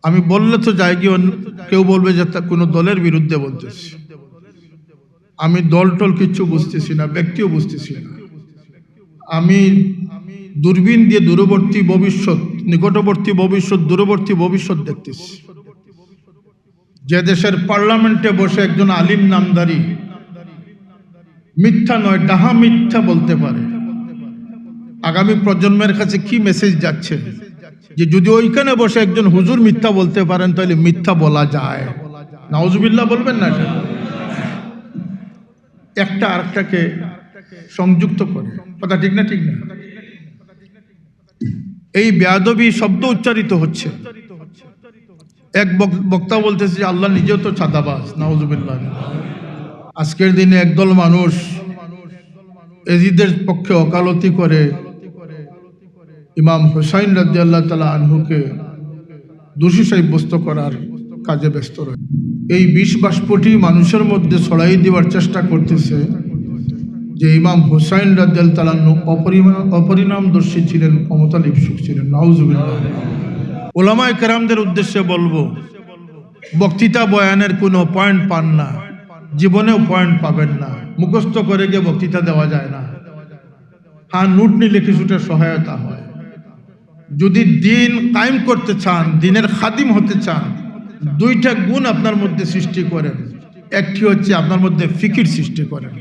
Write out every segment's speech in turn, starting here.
আমি বললে তো যাই কি কেউ বলবে যে কোনো দলের বিরুদ্ধে বলতেছি। আমি দল টল কিচ্ছু বুঝতেছি না, ব্যক্তিও বুঝতেছি না। আমি দূরবীন দিয়ে দূরবর্তী ভবিষ্যৎ, নিকটবর্তী ভবিষ্যৎ, দূরবর্তী ভবিষ্যৎ দেখতেছি। যে দেশের পার্লামেন্টে বসে একজন আলিম নামদারি মিথ্যা নয় ডাহা মিথ্যা বলতে পারে, আগামী প্রজন্মের কাছে কি মেসেজ যাচ্ছে যে যদি ওইখানে বসে একজন হুজুর মিথ্যা বলতে পারেন তাহলে মিথ্যা বলা যায়। নাউজুবিল্লাহ বলবেন না? একটা আরেকটাকে সংযুক্ত করে, কথা ঠিক না? ঠিক না? এই বেয়াদবি শব্দ উচ্চারিত হচ্ছে। এক বক্তা বলতেছে যে আল্লাহ নিজেও তো চাঁদাবাজ। নাউজুবিল্লাহ। আজকের দিনে একদল মানুষ এজিদের পক্ষে ওকালতি করে ইমাম হুসাইন রাদিয়াল্লাহু তাআলা আনহুকে দোষী সাব্যস্ত করার কাজে ব্যস্ত রয়েছে। এই বিষ বাষ্পটি মানুষের মধ্যে ছড়াই দেওয়ার চেষ্টা করতেছে যে ইমাম হুসাইন রাদিয়াল্লাহু তাআলা আনহু অপরিণামদর্শী ছিলেন, ক্ষমতা লিপ্সুক ছিলেন। নাউজুবিল্লাহ। উলামায়ে কেরামদের উদ্দেশ্যে বলবো, বক্তৃতা বয়ানের কোনো পয়েন্ট পান না, জীবনেও পয়েন্ট পাবেন না। মুখস্থ করে গিয়ে বক্তৃতা দেওয়া যায় না। হ্যাঁ, নোট নিলে কিছুটা সহায়তা হয়। যদি দিন কায়েম করতে চান, দিনের খাদিম হতে চান, দুইটা গুণ আপনার মধ্যে সৃষ্টি করেন। একটি হচ্ছে আপনার মধ্যে ফিকির সৃষ্টি করেন।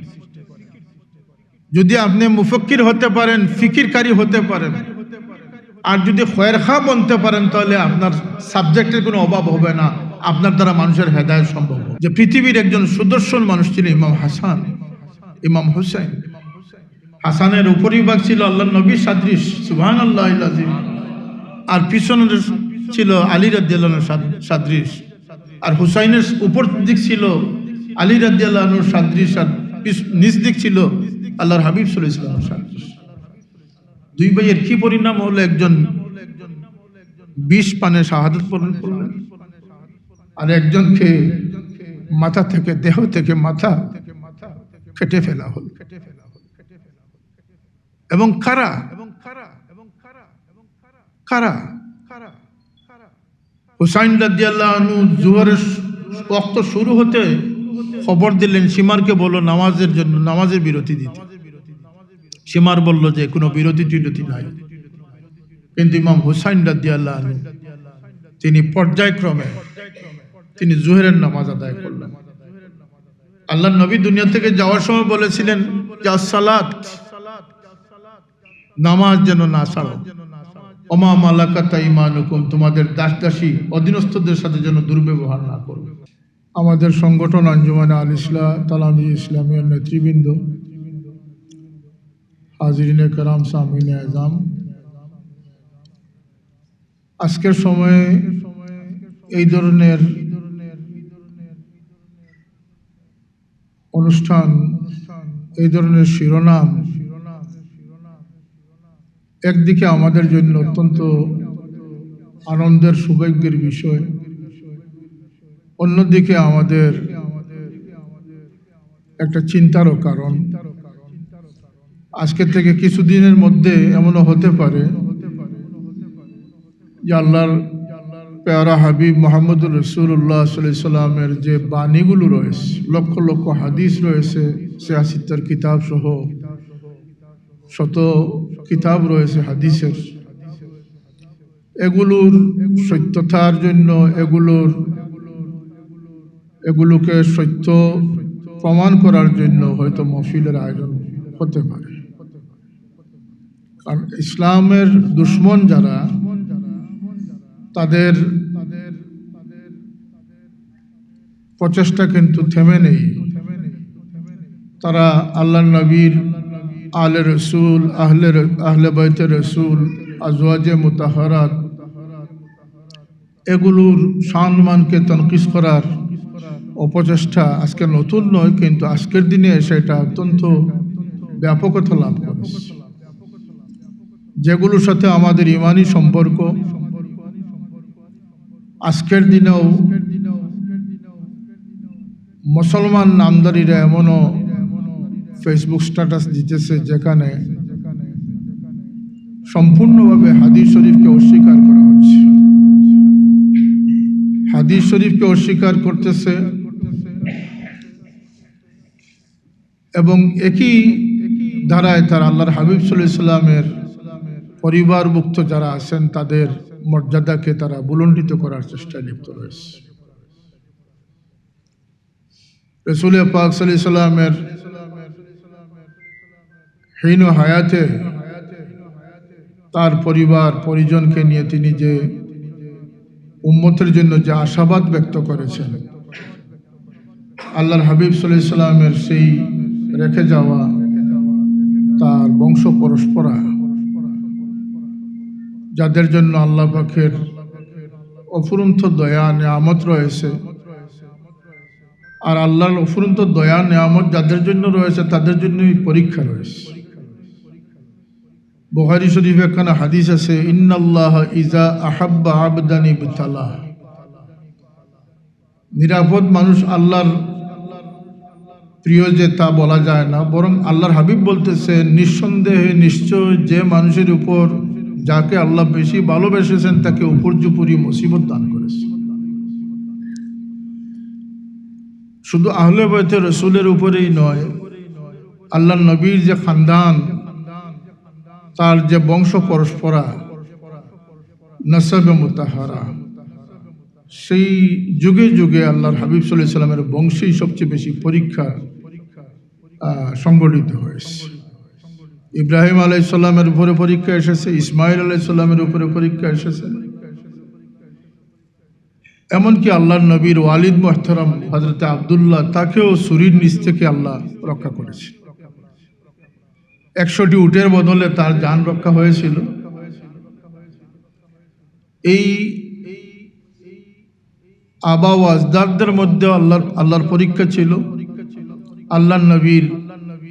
যদি আপনি মুফক্কির হতে পারেন, ফিকিরকারী হতে পারেন, আর যদি খয়রখা বনতে পারেন, তাহলে আপনার সাবজেক্টের কোনো অভাব হবে না, আপনার দ্বারা মানুষের হেদায়েত সম্ভব হবে। যে পৃথিবীর একজন সুদর্শন মানুষ ছিলেন ইমাম হাসান, ইমাম হুসাইন। হাসানের উপরিভাগ ছিল আল্লাহর নবী সাদৃশ, সুবহানাল্লাহিল আযীম, আর পিছনে ছিল আলী রাদিয়াল্লাহু আনহু সাদৃশ, আর হুসাইনের উপর দিক ছিল আলী রাদিয়াল্লাহু আনহু সাদৃশ, আর নিচ দিক ছিল আল্লাহর হাবিব সাল্লাল্লাহু আলাইহি ওয়াসাল্লাম সাদৃশ। দুই ভাইয়ের কি পরিণাম হলো? একজন 20 পানে শাহাদাত বরণ করলেন, আর একজনকে মাথা থেকে, দেহ থেকে মাথা কেটে ফেলা হল। এবং কারা হুসাইন রাদিয়াল্লাহু আনহু জোহরের ওয়াক্ত শুরু হতে খবর দিলেন সীমারকে, বলো নামাজের জন্য, নামাজের বিরতি দিতে। সীমার বলল যে কোনো বিরতি টিরতি নাই। কিন্তু ইমাম হুসাইন রাদিয়াল্লাহু আনহু তিনি পর্যায়ক্রমে তিনি জোহরের নামাজ আদায় করলেন। আল্লাহর নবী দুনিয়া থেকে যাওয়ার সময় বলেছিলেন যে সালাত, নামাজ যেন না ছাড়ো, ওমা মালাকাত আইমানুকুম, তোমাদের দাসদাসী অধীনস্থদের সাথে যেন দুর্ব্যবহার না করো। আমাদের সংগঠন আঞ্জুমানে আল ইসলাহ তালামি ইসলামিয়ার নেতৃবৃন্দ, হাজিরিনে কেরাম, সামিনে আজম, আজকের সময়ে এই ধরনের অনুষ্ঠান, এই ধরনের শিরোনাম একদিকে আমাদের জন্য অত্যন্ত আনন্দের, সৌভাগ্যের বিষয়, অন্যদিকে আমাদের একটা চিন্তারও কারণ। আজকে থেকে কিছুদিনের মধ্যে এমনও হতে পারে যে আল্লাহর পেয়ারা হাবিব মুহাম্মদুর রাসূলুল্লাহ সাল্লাল্লাহু আলাইহি সাল্লামের যে বাণীগুলো রয়েছে, লক্ষ লক্ষ হাদিস রয়েছে, 86 কিতাব সহ শত কিতাব রয়েছে হাদিসের, এগুলোর সত্যতার জন্য, এগুলোকে সত্য প্রমাণ করার জন্য হয়তো মাহফিলের আয়োজন হতে পারে। কারণ ইসলামের দুশ্মন যারা, তাদের প্রচেষ্টা কিন্তু থেমে নেই। তারা আল্লাহর নবীর, আলে রসুল, আহলে বাইতে রসুল, আজওয়াজে মুতাহহারাত, এগুলোর সম্মানকে তনকিস করার অপচেষ্টা আজকে নতুন নয়, কিন্তু আজকের দিনে সেটা অত্যন্ত ব্যাপকতা লাভ করেছে। যেগুলোর সাথে আমাদের ইমানি সম্পর্ক, আজকের দিনেও মুসলমান নামদারিরা এমনও ফেসবুক স্ট্যাটাস দিতেছে যেখানে সম্পূর্ণভাবে হাদিস শরীফকে অস্বীকার করা হচ্ছে। হাদিস শরীফকে অস্বীকার করতেছে এবং একই ধারায় তারা আল্লাহর হাবিব সাল্লাল্লাহু আলাইহি সাল্লামের পরিবারভুক্ত যারা আছেন তাদের মর্যাদাকে তারা বুলন্ডিত করার চেষ্টায় লিপ্ত রয়েছে। রাসূল পাক সাল্লাল্লাহু আলাইহি সাল্লামের হীন হায়াতে তার পরিবার পরিজনকে নিয়ে তিনি যে উম্মতের জন্য যে আশাবাদ ব্যক্ত করেছেন, আল্লাহর হাবিব সাল্লাল্লাহু আলাইহি সাল্লামের সেই রেখে যাওয়া তার বংশ পরম্পরা, যাদের জন্য আল্লাহ পাকের অফুরন্ত দয়া নেয়ামত রয়েছে, আর আল্লাহর অফুরন্ত দয়া নেয়ামত যাদের জন্য রয়েছে তাদের জন্যই পরীক্ষা রয়েছে। বুখারী শরীফে একখানা হাদিস আছে, ইন্নাল্লাহ ইজা আহাব্বা আবদান ইবতালাহ। নিরাপদ মানুষ আল্লাহর প্রিয় যে তা বলা যায় না, বরং আল্লাহর হাবিব বলতেছে নিঃসন্দেহে নিশ্চয় যে মানুষের উপর যাকে আল্লাহ বেশি ভালোবেসেছেন তাকে উপর্যুপরি মুসিবত দান করেছে। শুধু আহলে বাইতে রাসূলের উপরেই নয়, আল্লাহর নবীর যে খানদান, তার যে বংশ পরম্পরা, নসবে মুতাহারা, সেই যুগে যুগে আল্লাহর হাবিব সাল্লাল্লাহু আলাইহি সাল্লামের বংশেই সবচেয়ে বেশি পরীক্ষা সংগঠিত হয়েছে। ইব্রাহিম আলাইহিস সালামের উপরে পরীক্ষা এসেছে, ইসমাইল আলাইহিস সালামের উপরে পরীক্ষা এসেছে, এমনকি আল্লাহর নবীর ওয়ালিদ মুহতারাম হযরত আব্দুল্লাহ, তাকেও ছুরির নিচ থেকে আল্লাহ রক্ষা করেছে। 100টি উটের বদলে তার জান রক্ষা হয়েছিল। এই আবা ও আজদাদদের মধ্যে আল্লাহর পরীক্ষা ছিল, আল্লাহর নবীর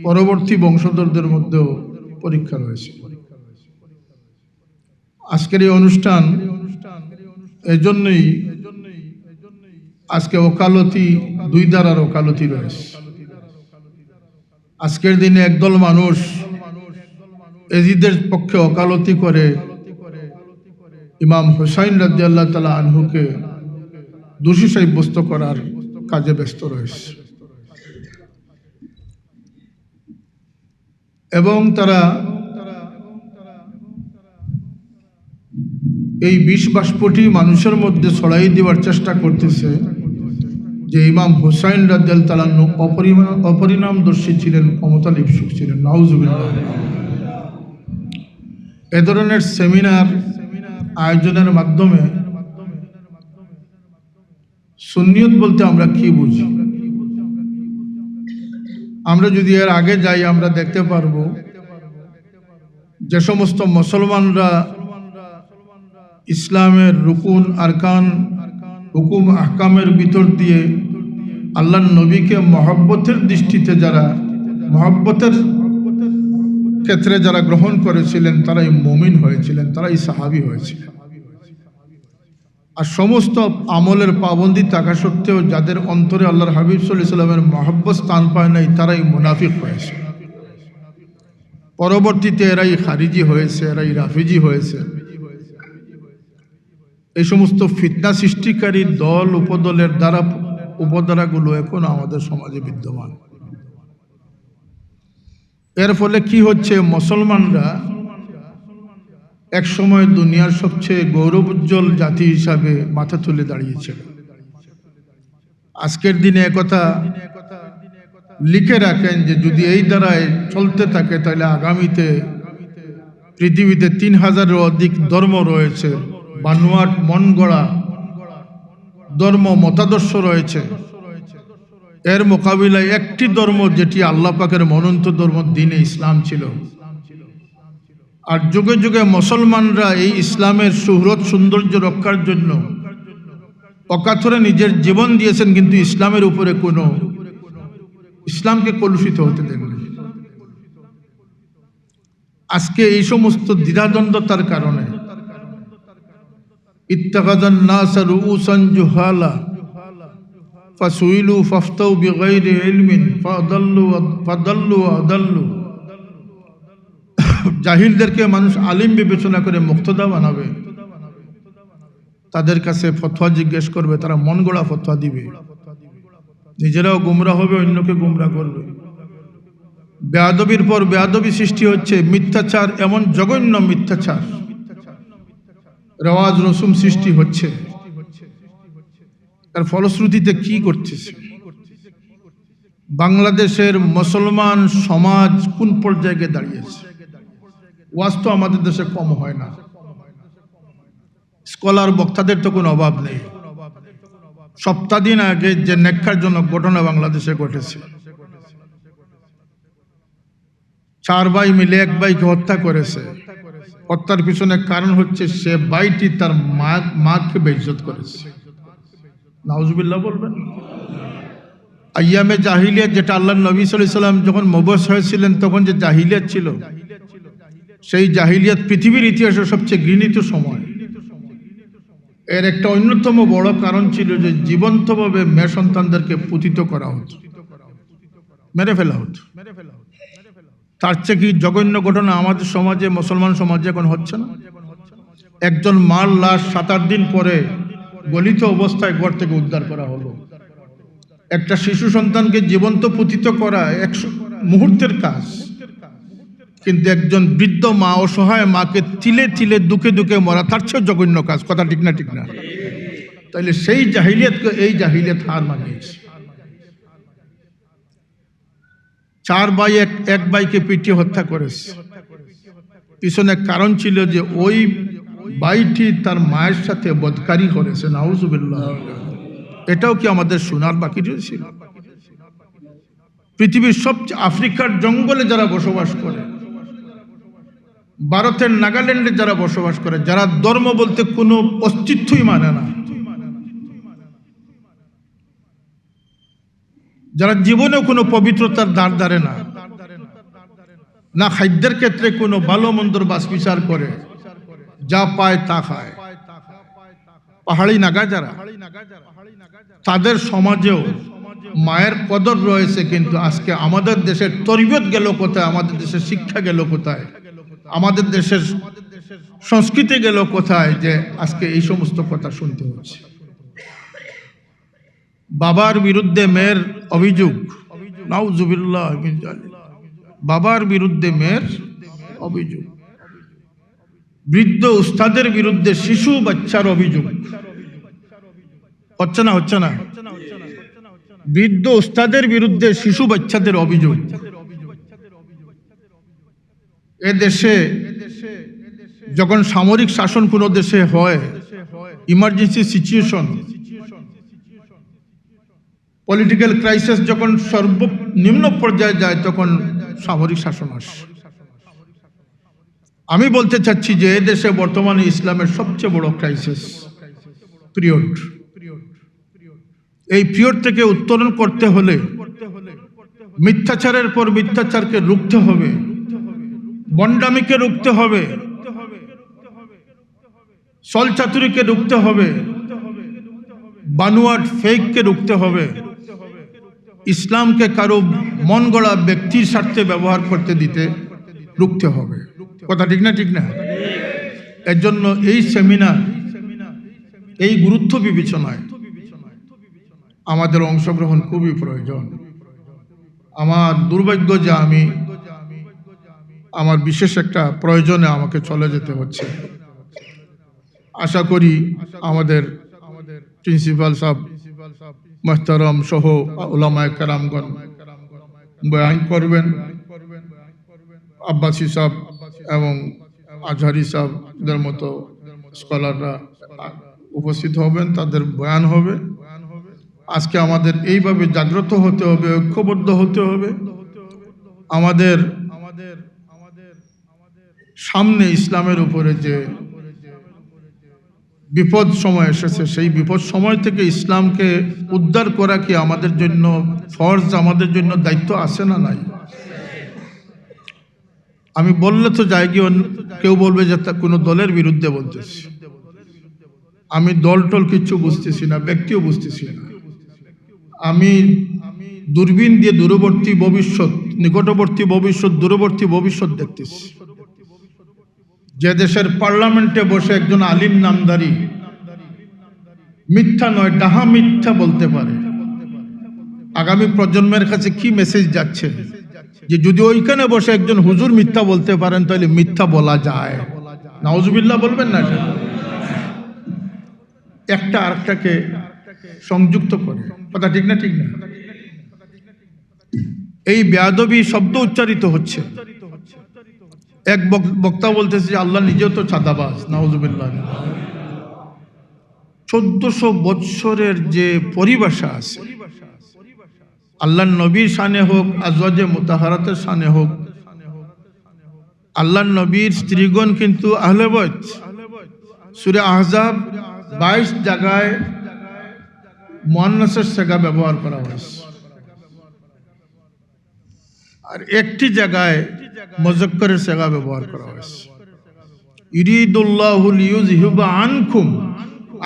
পরবর্তী বংশধরদের মধ্যেও পরীক্ষা রয়েছে। আজকের এই অনুষ্ঠান এজন্যই, আজকে ওকালতি, দুই ধারার ওকালতি রয়েছে। আজকের দিনে একদল মানুষ এজিদের পক্ষে ওকালতি করে ইমাম হুসাইন রাদিয়াল্লাহু তাআলা আনহুকে দোষী সাব্যস্ত করার কাজে ব্যস্ত রয়েছে এবং তারা এই বিষ বাষ্পটি মানুষের মধ্যে ছড়াই দেওয়ার চেষ্টা করতেছে যে ইমাম হুসাইন রাদিয়াল্লাহু তাআলা আনহু অপরিণামদর্শী ছিলেন, ক্ষমতা লিপ্সুক ছিলেন। নাউজুবিল্লাহ। এ ধরনের সেমিনার আয়োজনের মাধ্যমে সুন্নিয়ত বলতে আমরা কি বুঝি? আমরা যদি এর আগে যাই, আমরা দেখতে পারবো যে সমস্ত মুসলমানরা ইসলামের রুকুন আরকান, হুকুম আহকামের ভিতর দিয়ে আল্লাহর নবীকে মহব্বতের দৃষ্টিতে, যারা মহব্বতের ক্ষেত্রে যারা গ্রহণ করেছিলেন, তারাই মুমিন হয়েছিলেন, তারাই সাহাবী হয়েছিলেন। আর সমস্ত আমলের পাবন্দি থাকা সত্ত্বেও যাদের অন্তরে আল্লাহর হাবিব সাল্লাল্লাহু আলাইহি সাল্লামের মহব্বত স্থান পায় নাই, তারাই মুনাফিক হয়েছে। পরবর্তীতে এরাই খারিজি হয়েছে, এরাই রাফিজি হয়েছে। এই সমস্ত ফিতনা সৃষ্টিকারী দল উপদলের দ্বারা উপধারাগুলো এখন আমাদের সমাজে বিদ্যমান। এর ফলে কি হচ্ছে? মুসলমানরা এক সময় দুনিয়ার সবচেয়ে গৌরবোজ্জ্বল জাতি হিসাবে মাথা তুলে দাঁড়িয়েছিল। আজকের দিনে একথা লিখে রাখেন যে যদি এই দ্বারায় চলতে থাকে তাহলে আগামীতে পৃথিবীতে 3000-এর অধিক ধর্ম রয়েছে, বানোয়াট মন গড়া ধর্ম মতাদর্শ রয়েছে। এর মোকাবিলায় একটি ধর্ম, যেটি আল্লাহ পাকের মনোনীত ধর্ম, দ্বীনে ইসলাম ছিল। আর যুগে যুগে মুসলমানরা এই ইসলামের সুহরত সৌন্দর্য রক্ষার জন্য অকাতরে নিজের জীবন দিয়েছেন, কিন্তু ইসলামের উপরে কোনো, ইসলামকে কলুষিত হতে দেননি। আজকে এই সমস্ত দ্বিধাদ্বন্দ্বতার কারণে ইত্তাখাযান নাস রুউসান জুহালা ফাসুইলু ফাফতাউ বিগাইরি ইলমিন ফাদাল্লু আদাল্লু। জাহিলদেরকে মানুষ আলিম বিবেচনা করে মুক্তদা বানাবে, তাদের কাছে ফতোয়া জিজ্ঞেস করবে, তারা মন গড়া ফতোয়া দিবে, নিজেরাও গুমরা হবে, অন্যকে গুমরা করবে। বেয়াদবির পর বেয়াদবি সৃষ্টি হচ্ছে, মিথ্যাচার, এমন জঘন্য মিথ্যাচার, রেওয়াজ রসুম সৃষ্টি হচ্ছে। এর ফলশ্রুতিতে কি করতেছে? বাংলাদেশের মুসলমান সমাজ কোন পর্যায়ে দাঁড়িয়েছে? ওয়াজ তো আমাদের দেশে কম হয় না, স্কলার বক্তাদের তো কোনো অভাব নেই। সপ্তাহদিন আগে যে নেককারজনক ঘটনা বাংলাদেশে ঘটেছে, 4 ভাই মিলে এক ভাইকে হত্যা করেছে। হত্যার পিছনে কারণ হচ্ছে সে ভাইটি তার মাকে বেইজ্জত করেছে। নাউজুবিল্লাহ বলবেন। আইয়ামে জাহিলিয়াত, যেটা আল্লাহ নবী সাল্লাল্লাহু আলাইহি সাল্লাম যখন মবউস হয়েছিলেন তখন যে জাহিলিয়াত ছিল, সেই জাহিলিয়াত পৃথিবীর ইতিহাসে সবচেয়ে ঘৃণিত সময়। এর একটা অন্যতম বড় কারণ ছিল যে জীবন্তভাবে মেয়ে সন্তানদেরকে পতিত করা হতো, মেরে ফেলা হতো। তার চেয়ে কি জঘন্য ঘটনা আমাদের সমাজে, মুসলমান সমাজে এখন হচ্ছে না? একজন মার লাশ 7-8 দিন পরে গলিত অবস্থায় ঘর থেকে উদ্ধার করা হলো। একটা শিশু সন্তানকে জীবন্ত পতিত করা 100 মুহূর্তের কাজ, কিন্তু একজন বৃদ্ধ মা, অসহায় মাকে তিলে তিলে দুঃখে দুঃখে মরা তার চেয়ে জঘন্য কাজ। কথা ঠিক না? ঠিক না? তাইলে সেই জাহিলিয়াতকে এই জাহিলিয়াত হার মানিয়েছে। 4 ভাই এক ভাইকে পিটিয়ে হত্যা করেছে। পিছনে কারণ ছিল যে ওই ভাইটি তার মায়ের সাথে বদকারি করেছে। নাউজুবিল্লাহ। এটাও কি আমাদের শোনার বাকি ছিল? পৃথিবীর সবচেয়ে আফ্রিকার জঙ্গলে যারা বসবাস করে, ভারতের নাগাল্যান্ডে যারা বসবাস করে, যারা ধর্ম বলতে কোনো অস্তিত্বই মানে না, যারা জীবনেও কোনো পবিত্রতার দ্বার ধারে না, না খাদ্যের ক্ষেত্রে কোনো ভালো মন্দর বাছ বিচার করে, যা পায় তা খায়, পাহাড়ি নাগা যারা, তাদের সমাজেও মায়ের কদর রয়েছে। কিন্তু আজকে আমাদের দেশের তরবিয়ত গেল কোথায়? আমাদের দেশের শিক্ষা গেল কোথায়? আমাদের দেশের সংস্কৃতি গেল কোথায় যে আজকে এই সমস্ত কথা শুনতে হচ্ছে? বাবার বিরুদ্ধে মেয়ের অভিযোগ, নাউজুবিল্লাহ মিন যালিক। বাবার বিরুদ্ধে মেয়ের অভিযোগ, বৃদ্ধ উস্তাদের বিরুদ্ধে শিশু বাচ্চার অভিযোগ। হচ্ছে না? হচ্ছে না? বৃদ্ধ উস্তাদের বিরুদ্ধে শিশু বাচ্চাদের অভিযোগ। এ দেশে যখন সামরিক শাসন কোনো দেশে হয়, ইমার্জেন্সি সিচুয়েশন, পলিটিক্যাল ক্রাইসিস যখন সর্বনিম্ন পর্যায়ে যায়, তখন সামরিক শাসন আসে। আমি বলতে চাচ্ছি যে এ দেশে বর্তমানে ইসলামের সবচেয়ে বড় ক্রাইসিস পিরিয়ড। এই পিরিয়ড থেকে উত্তরণ করতে হলে মিথ্যাচারের পর মিথ্যাচারকে রুখতে হবে, বন্ডামিকে রুখতে হবে, ছলচাতুরিকে রুখতে হবে, বানোয়াট ফেককে রুখতে হবে, ইসলামকে কারো মন গড়া ব্যক্তির স্বার্থে ব্যবহার করতে দিতে রুখতে হবে। কথা ঠিক না? ঠিক না? এর জন্য এই সেমিনার, এই গুরুত্ব বিবেচনায় আমাদের অংশগ্রহণ খুবই প্রয়োজন। আমার দুর্ভাগ্য যে আমি আমার বিশেষ একটা প্রয়োজনে আমাকে চলে যেতে হচ্ছে। আশা করি আমাদের প্রিন্সিপাল সাহেব মুহতারাম সহ উলামায়ে কেরামগণ বয়ান করবেন, আব্বাসী সাহেব এবং আজহারি সাহেবদের মতো স্কলাররা উপস্থিত হবেন, তাদের বয়ান হবে। আজকে আমাদের এইভাবে জাগ্রত হতে হবে, ঐক্যবদ্ধ হতে হবে। আমাদের সামনে ইসলামের উপরে যে বিপদ সময় এসেছে, সেই বিপদ সময় থেকে ইসলামকে উদ্ধার করা কি আমাদের জন্য ফরজ, আমাদের জন্য দায়িত্ব আছে না নাই? আমি বললে তো যাই গিয়ে কেউ বলবে যে কোনো দলের বিরুদ্ধে বলতেছি। আমি দল টল কিচ্ছু বুঝতেছি না, ব্যক্তিও বুঝতেছি না। আমি দূরবীন দিয়ে দূরবর্তী ভবিষ্যৎ, নিকটবর্তী ভবিষ্যৎ, দূরবর্তী ভবিষ্যৎ দেখতেছি। যে দেশের পার্লামেন্টে বসে একজন আলিম নামদারি মিথ্যা নয়, ডাহা মিথ্যা বলতে পারে। আগামী প্রজন্মের কাছে কি মেসেজ যাচ্ছে যে যদি ওইখানে বসে একজন হুজুর মিথ্যা বলতে পারেন তাহলে মিথ্যা বলা যায়। নাউজুবিল্লাহ বলবেন না? একটা আরেকটাকে সংযুক্ত করে, কথা ঠিক না? ঠিক না? এই বেয়াদবি শব্দ উচ্চারিত হচ্ছে। এক বক্তা বলতেছে যে আল্লাহ নিজেও তো চাঁদাবাজ। নাউজুবিল্লাহ। 1400 বৎসরের যে পরিভাষা আছে, আল্লাহ নবীর শানে হোক, আজওয়াজে মুতাহারাতের শানে হোক, আল্লাহ নবীর স্ত্রীগণ কিন্তু আহলে বাইত। সূরা আহজাব 22 জায়গায় মুআন্নাসের সিগা ব্যবহার করা হয়েছে, আর একটি জায়গায় মুযাক্কারের সিগা ব্যবহার করা হয়েছে। ইরিদুল্লাহু লিইউযহিবা আনকুম,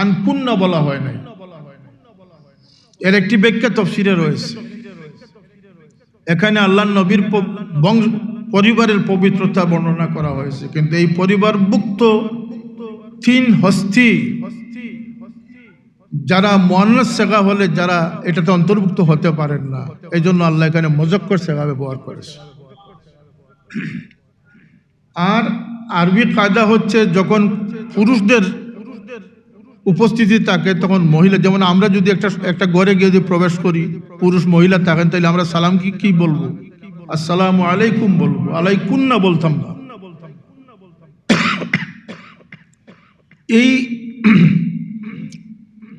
আনকুন্না বলা হয় নাই। এর একটি ব্যাখ্যা তাফসীরে রয়েছে। এখানে আল্লাহ নবীর পরিবারের পবিত্রতা বর্ণনা করা হয়েছে, কিন্তু এই পরিবারভুক্ত 3 হস্তি যারা মুআন্নাস সিগা হলে যারা এটাতে অন্তর্ভুক্ত হতে পারেন না, এই জন্য আল্লাহ এখানে মুযাক্কার সিগা ব্যবহার করেছে। আর আরবি কায়দা হচ্ছে যখন পুরুষদের উপস্থিতি থাকে তখন মহিলা, যেমন আমরা যদি একটা ঘরে গিয়ে যদি প্রবেশ করি, পুরুষ মহিলা থাকেন, তাহলে আমরা সালাম কি বলবো? আসসালামু আলাইকুম বলবো, আলাইকুন্না বলতাম না। এই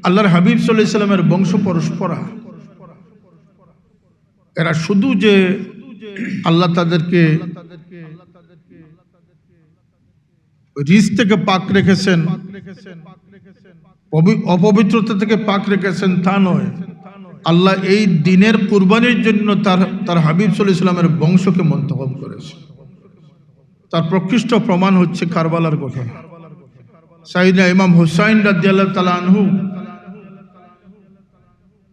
আল্লাহর হাবিব সাল্লাল্লাহু আলাইহি সাল্লামের বংশ পরস্পরা, এরা শুধু যে আল্লাহ তাদেরকে রিজ থেকে পাক রেখেছেন, অপবিত্রতা থেকে পাক রেখেছেন তা নয়, আল্লাহ এই দিনের কুরবানির জন্য তার হাবিব সাল্লাল্লাহু আলাইহি সাল্লামের বংশকে মন্তখব করেছে। তার প্রকৃষ্ট প্রমাণ হচ্ছে কারবালার ঘটনা। সাইয়েদনা ইমাম হুসাইন রাদিয়াল্লাহু তাআলা আনহু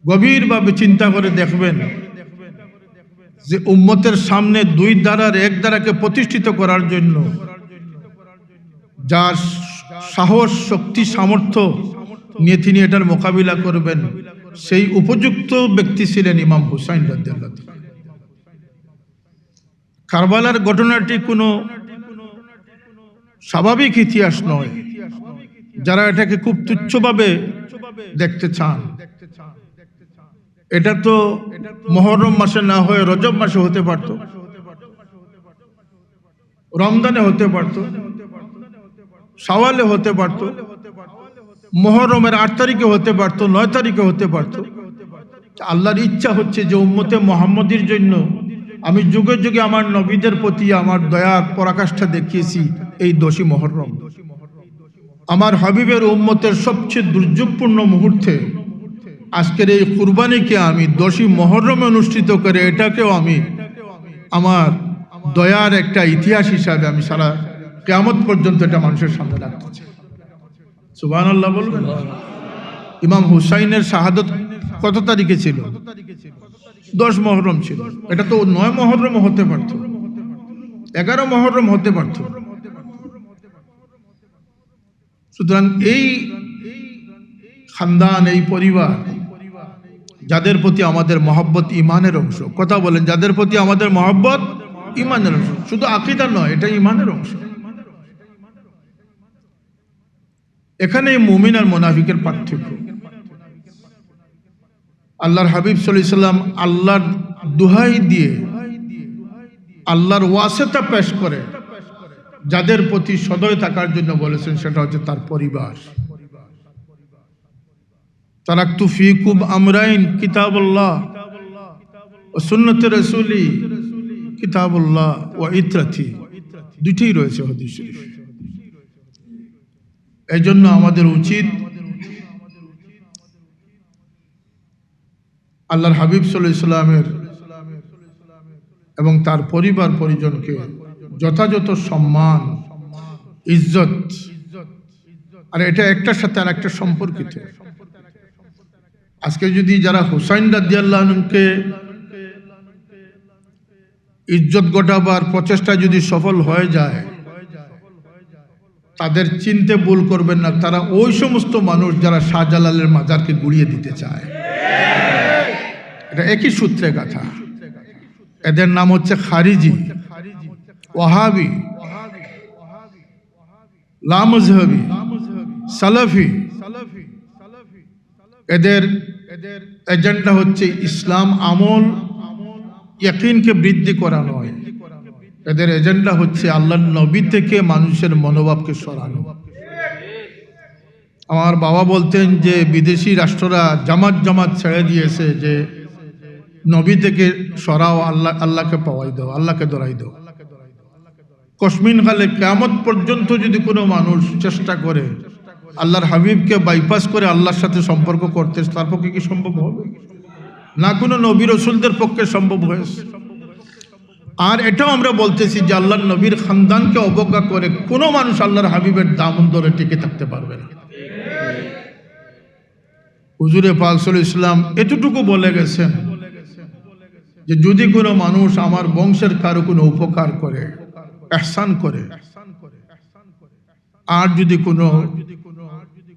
গভীরভাবে চিন্তা করে দেখবেন যে উম্মতের সামনে 2 দ্বারার 1 দ্বারাকে প্রতিষ্ঠিত করার জন্য যার সাহস, শক্তি, সামর্থ্য নিয়ে তিনি এটার মোকাবিলা করবেন, সেই উপযুক্ত ব্যক্তি ছিলেন ইমাম হুসাইন রাদিয়াল্লাহু তাআলা। কারবালার ঘটনাটি কোনো স্বাভাবিক ইতিহাস নয়। যারা এটাকে খুব তুচ্ছভাবে দেখতে চান, এটা তো মুহররম মাসে না হয়ে রজব মাসে হতে পারত, রমজানে হতে পারত, শাওয়ালে হতে পারত, মুহররমের 8 তারিখে হতে পারত, 9 তারিখে হতে পারত। আল্লাহর ইচ্ছা হচ্ছে যে উম্মতে মুহাম্মদীর জন্য আমি যুগে যুগে আমার নবীদের প্রতি আমার দয়ার পরাকাষ্ঠা দেখিয়েছি এই 10ই মুহররম। আমার হাবিবের উম্মতের সবচেয়ে দুর্যোগপূর্ণ মুহূর্তে আজকের এই কুরবানিকে আমি 10ই মুহররমে অনুষ্ঠিত করে এটাকেও আমি আমার দয়ার একটা ইতিহাস হিসাবে আমি সারা কিয়ামত পর্যন্ত এটা মানুষের সামনে রাখতে চাই। সুবহানাল্লাহ বলবেন। ইমাম হুসাইনের শাহাদত কত তারিখে ছিল? 10 মুহররম ছিল। এটা তো 9 মুহররম হতে পারত, 11 মুহররম হতে পারত। সুতরাং এই খানদান, এই পরিবার, যাদের প্রতি আমাদের মহব্বত ইমানের অংশ, কথা বলেন, যাদের প্রতি আমাদের মহব্বত ইমানের অংশ, শুধু আকীদা নয়, এটা ইমানের অংশ। এখানে মুমিন আর মুনাফিকের পার্থক্য। আল্লাহর হাবিব সাল্লাল্লাহু আলাইহি সাল্লাম আল্লাহর দোহাই দিয়ে আল্লাহর ওয়াসিতা পেশ করে যাদের প্রতি সদয় থাকার জন্য বলেছেন, সেটা হচ্ছে তার পরিবার। তারাকতু ফীকুম আমরাইন কিতাবুল্লাহ ওয়া সুন্নাতে রাসূলি, কিতাবুল্লাহ ওয়া ইত্রাতি, দুটোই রয়েছে হাদিস শরীফ। এই জন্য আমাদের উচিত আল্লাহর হাবিব সাল্লাল্লাহু আলাইহি সাল্লামের এবং তার পরিবার পরিজনকে যথাযথ সম্মান, ইজ্জত, আর এটা একটার সাথে আর একটা সম্পর্কিত। আজকে যদি যারা হুসাইন রাদিয়াল্লাহু আনহুকে ইজ্জত ঘটাবার প্রচেষ্টা যদি সফল হয়ে যায়, তাদের চিনতে ভুল করবেন না, তারা ওই সমস্ত মানুষ যারা শাহজালালের মাজারকে গুড়িয়ে দিতে চায়। এটা একই সূত্রে কথা। এদের নাম হচ্ছে খারিজি, ওয়াহাবি, লামজহবি, সালাফি। এদের এজেন্ডা হচ্ছে ইসলাম আমল ইয়াকিনকে বৃদ্ধি করা নয়। এদের এজেন্ডা হচ্ছে আল্লাহর নবী থেকে মানুষের মনোভাবকে সরানো। আমার বাবা বলতেন যে বিদেশি রাষ্ট্ররা জামাত জামাত ছেড়ে দিয়েছে, যে নবী থেকে সরাও, আল্লাহকে পাওয়াই দাও, আল্লাহকে দৌড়াই দাও। কসমিন কালে কিয়ামত পর্যন্ত যদি কোনো মানুষ চেষ্টা করে আল্লাহর হাবিবকে বাইপাস করে আল্লাহর সাথে সম্পর্ক করতে, তার পক্ষে কি সম্ভব হবে? না কোনো নবী রসুলদের পক্ষে সম্ভব হয়েছে। আর এটাও আমরা বলতেছি যে আল্লাহর নবীর খানদানকে অবজ্ঞা করে কোনো মানুষ আল্লাহর হাবিবের দামন ধরে টিকে থাকতে পারবে না। হুজুরে পাক সাল্লাল্লাহু আলাইহি ওয়াসাল্লাম এতটুকু বলে গেছেন যে যদি কোনো মানুষ আমার বংশের কারো কোনো উপকার করে, ইহসান করে, আর যদি কোনো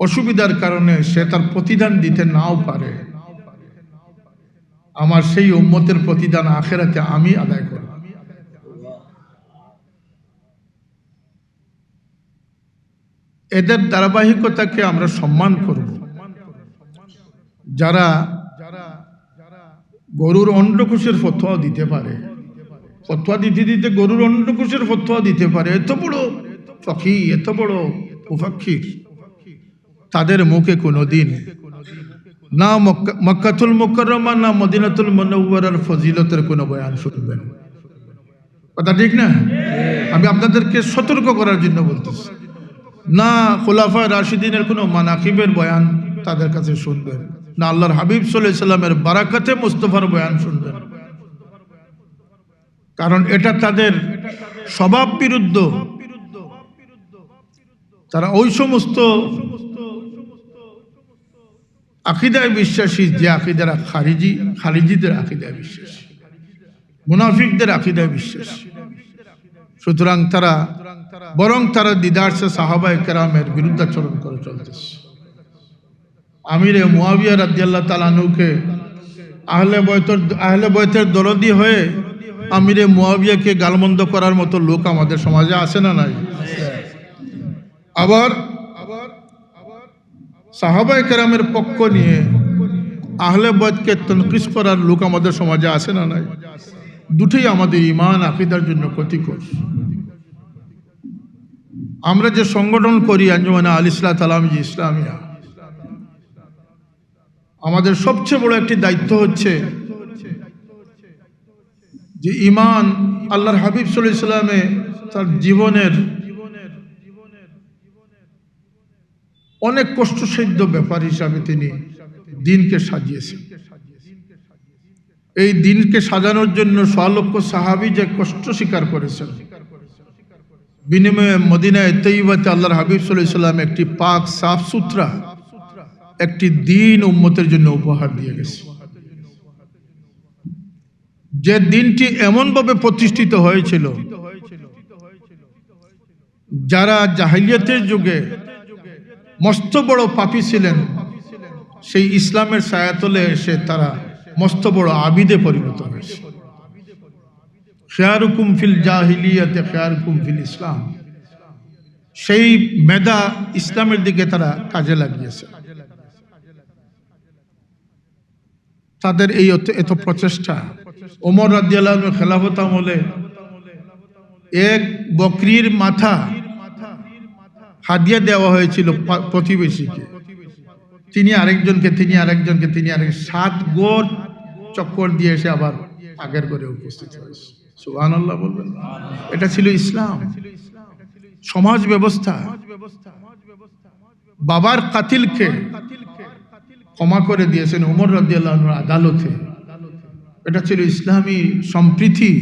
অসুবিধার কারণে সে তার প্রতিদান দিতে নাও পারে, আমার সেই উম্মতের প্রতিদান আখিরাতে আমি আদায় করব। এদের ধারাবাহিকতাকে আমরা সম্মান করব। যারা গরুর অন্ডকোষের ফতোয়া দিতে পারে, ফতোয়া দিতে দিতে গরুর অন্ডকোষের ফতোয়া দিতে পারে, এত বড় ফকিহ, এত বড় মুফাক্কির, তাদের মুখে কোনোদিন না মক্কাতুল মুকাররমা না মদিনাতুল মুনাওয়ারার ফজিলতের কোনো বয়ান শুনবেন। কথা ঠিক না? আমি আপনাদেরকে সতর্ক করার জন্য বলতেছি। না খুলাফায়ে রাশিদিনের কোনো মানাকিবের বয়ান তাদের কাছে শুনবেন, না আল্লাহর হাবিব সাল্লাল্লাহু আলাইহি সাল্লামের বারাকাতে মুস্তাফার বয়ান শুনবেন। কারণ এটা তাদের স্বভাব বিরুদ্ধ। তারা ওই সমস্ত আকীদায় বিশ্বাসী যে আকীদারা খারিজিদের আকীদায় বিশ্বাসী, মুনাফিকদের আকীদায় বিশ্বাসী। সুতরাং তারা দিদারসে সাহাবায়ে কেরামের বিরুদ্ধাচরণ করে চলতেছে। আমিরে মুয়াবিয়া রাদিয়াল্লাহু তাআলা আনহুকে আহলে বয়তের দরদি হয়ে আমিরে মুয়াবিয়াকে গালমন্দ করার মতো লোক আমাদের সমাজে আছে না নাই? আবার সাহাবায়ে কেরামের পক্ষ নিয়ে আহলে বয়তকে তনকিস করার লোক আমাদের সমাজে আছে না নাই? দুটোই আমাদের ঈমান আকীদার জন্য ক্ষতিকর। আমরা যে সংগঠন করি আঞ্জুমানে আল ইসলাহ তালামী ইসলামিয়া, আমাদের সবচেয়ে বড় একটি দায়িত্ব হচ্ছে যে ঈমান আল্লাহর হাবিব সাল্লাল্লাহু আলাইহি ওয়াসাল্লামে তার জীবনের অনেক কষ্টসাধ্য ব্যাপার হিসাবে তিনি দিনকে সাজিয়েছেন। এই দিনকে সাজানোর জন্য সলক্ষ সাহাবী যে কষ্ট স্বীকার করেছেন, বিনিময়ে মদিনায়ে তৈয়বাতে আল্লাহর হাবিব সাল্লাল্লাহু আলাইহি ওয়াসাল্লাম একটি পাক সাফ সুতরা একটি দিন উম্মতের জন্য উপহার দিয়ে গেছে। যে দিনটি এমনভাবে প্রতিষ্ঠিত হয়েছিল, যারা জাহিলিয়াতের যুগে মস্ত বড় পাপী ছিলেন, সেই ইসলামের ছায়াতলে এসে তারা মস্ত বড় আবিদে পরিণত হয়েছে। খিয়ারুকুম ফিল জাহিলিয়াতে খিয়ারুকুম ফিল ইসলাম, সেই মেধা ইসলামের দিকে তারা কাজে লাগিয়েছে। তাদের এই এত প্রচেষ্টা, ওমর রাদিয়াল্লাহু আনহু খেলাফত আমলে এক বকরির মাথা হাদিয়া দেওয়া হয়েছিল প্রতিবেশীকে, তিনি আরেকজনকে, 7 গোর চক্কর দিয়ে এসে আবার আগের করে উপস্থিত হয়েছে। সুবহানাল্লাহ বলবেন। এটা ছিল ইসলাম সমাজ ব্যবস্থা। বাবার কাতিলকে ক্ষমা করে দিয়েছেন ওমর রাদিয়াল্লাহু আনহু আদালতে। এটা ছিল ইসলামী সম্প্রীতি,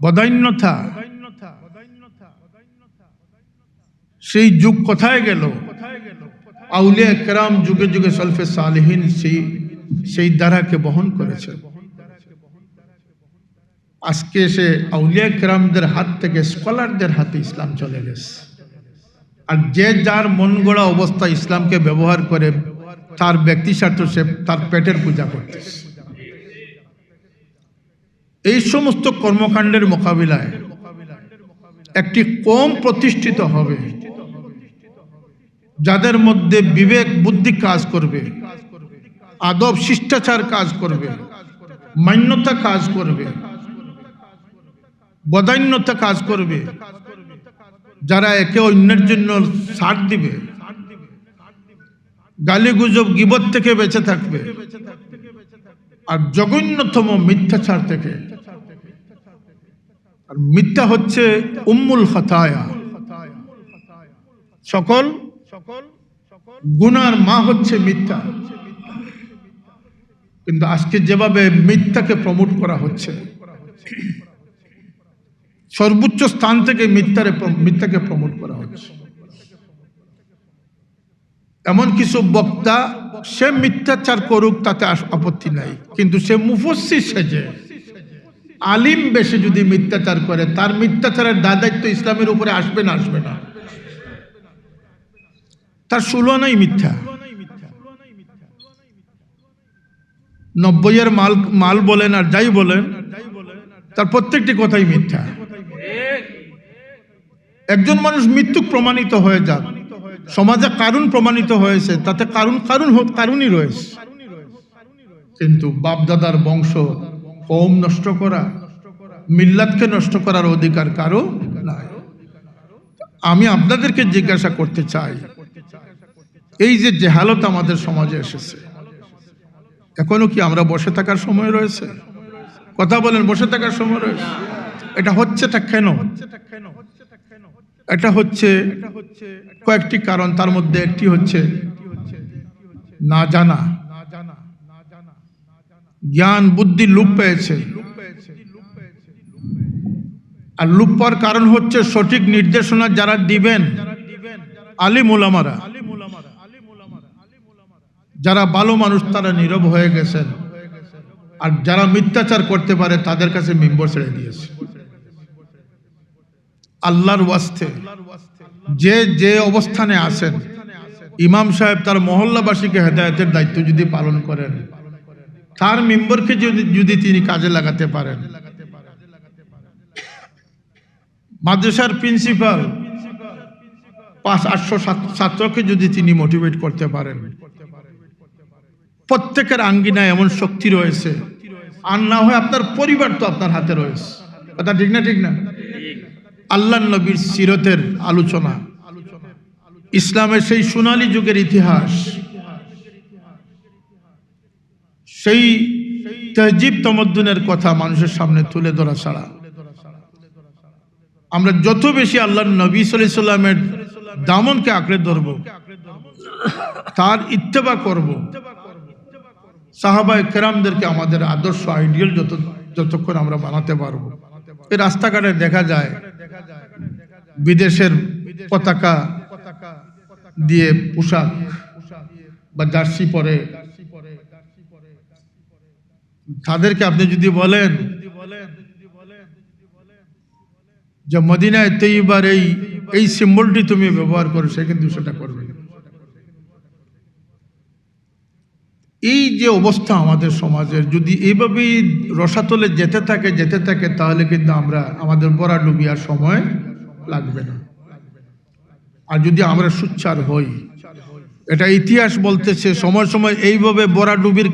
বদান্যতা। সেই যুগ কোথায় গেল? আউলিয়া কেরাম যুগে যুগে সলফে সালেহিন সেই ধারাকে বহন করেছে। আজকে সে আউলিয়া কেরামদের হাত থেকে স্কলারদের হাতে ইসলাম চলে গেছে। আর যে যার মন গড়া অবস্থা ইসলামকে ব্যবহার করে তার ব্যক্তি স্বার্থ সে তার পেটের পূজা করতেছে। এই সমস্ত কর্মকাণ্ডের মোকাবিলায় একটি কম প্রতিষ্ঠিত হবে যাদের মধ্যে বিবেক বুদ্ধি কাজ করবে, আদব শিষ্টাচার কাজ করবে, মান্যতা কাজ করবে, বদান্যতা কাজ করবে, যারা একে অন্যের জন্য ছাড় দিবে, গালিগুজব গীবত থেকে বেঁচে থাকবে, আর জঘন্যতম মিথ্যাচার থেকে। আর মিথ্যা হচ্ছে উম্মুল খাতায়া, সকল গুনার মা হচ্ছে মিথ্যা। কিন্তু আজকে যেভাবে মিথ্যাকে প্রমোট করা হচ্ছে, সর্বোচ্চ স্থান থেকে মিথ্যাকে প্রমোট করা হচ্ছে। এমন কিছু বক্তা, সে মিথ্যাচার করুক তাতে আপত্তি নাই, কিন্তু সে মুফাসসির সেজে আলিম বেশে যদি মিথ্যাচার করে, তার মিথ্যাচারের দায়িত্ব ইসলামের উপরে আসবে না? আসবে না। তার সুলনাই মিথ্যা। 90-এর মাল বলেন আর যাই বলেন, তার প্রত্যেকটি কথাই মিথ্যা। একজন মানুষ মৃত্যুক প্রমাণিত হয়ে যাক, সমাজে কারণ প্রমাণিত হয়েছে, তাতে কারণই রয়েছে। কিন্তু বাপদাদার বংশ কওম নষ্ট করা, মিল্লাতকে নষ্ট করার অধিকার কারো নাই। আমি আপনাদেরকে জিজ্ঞাসা করতে চাই, এই যে জেহালত আমাদের সমাজে এসেছে, এখনো কি আমরা বসে থাকার সময় রয়েছে? কথা বলেন, বসে থাকার সময় রয়েছে? এটা হচ্ছেটা কেন? এটা হচ্ছে কয়েকটি কারণ, তার মধ্যে একটি হচ্ছে না জানা। জ্ঞান বুদ্ধি লোপ পেয়েছে, আর লোপ পাওয়ার কারণ হচ্ছে সঠিক নির্দেশনা যারা দিবেন, আলিম উলামারা, যারা ভালো মানুষ তারা নীরব হয়ে গেছেন, আর যারা মিথ্যাচার করতে পারে তাদের কাছে মিম্বর ছেড়ে দিয়েছে। আল্লাহর ওয়াস্তে যে যে অবস্থানে আছেন, ইমাম সাহেব তার মহল্লাবাসীকে হেদায়েতের দায়িত্ব যদি পালন করেন, তার মেম্বরকে যদি তিনি কাজে লাগাতে পারেন, মাদ্রাসার প্রিন্সিপাল 500-800 ছাত্রকে যদি তিনি মোটিভেট করতে পারেন, প্রত্যেকের আঙ্গিনায় এমন শক্তি রয়েছে। আর না হয় আপনার পরিবার তো আপনার হাতে রয়েছে। কথা ঠিক না? ঠিক না? আল্লাহর নবীর সিরতের আলোচনা, ইসলামের সেই সোনালী যুগের ইতিহাস, সেই তাহজিব তামাদ্দুনের কথা মানুষের সামনে তুলে ধরা ছাড়া আমরা যত বেশি আল্লাহর নবী সাল্লাল্লাহু আলাইহি সাল্লামের দামনকে আঁকড়ে ধরব, তার ইত্তেবা করব, সাহাবায়ে কেরামদেরকে আমাদের আদর্শ আইডিয়াল যতক্ষণ আমরা বানাতে পারবো। এই রাস্তাঘাটে দেখা যায় বিদেশের পতাকা দিয়ে পোশাক বা জার্সি পরে, তাদেরকে আপনি যদি বলেন যে মদিনায় তৈয়বার এই সিম্বলটি তুমি ব্যবহার করো, সে কিন্তু সেটা করবে না। এই যে অবস্থা আমাদের সমাজের, যদি এইভাবেই রসাতলে যেতে থাকে তাহলে কিন্তু আমাদের বড়া ডুবিয়ার সময় লাগবে না। আর যদি আমরা সুচ্চার হই, এটা ইতিহাস বলতেছে সময় সময় এইভাবে বড়া ডুবির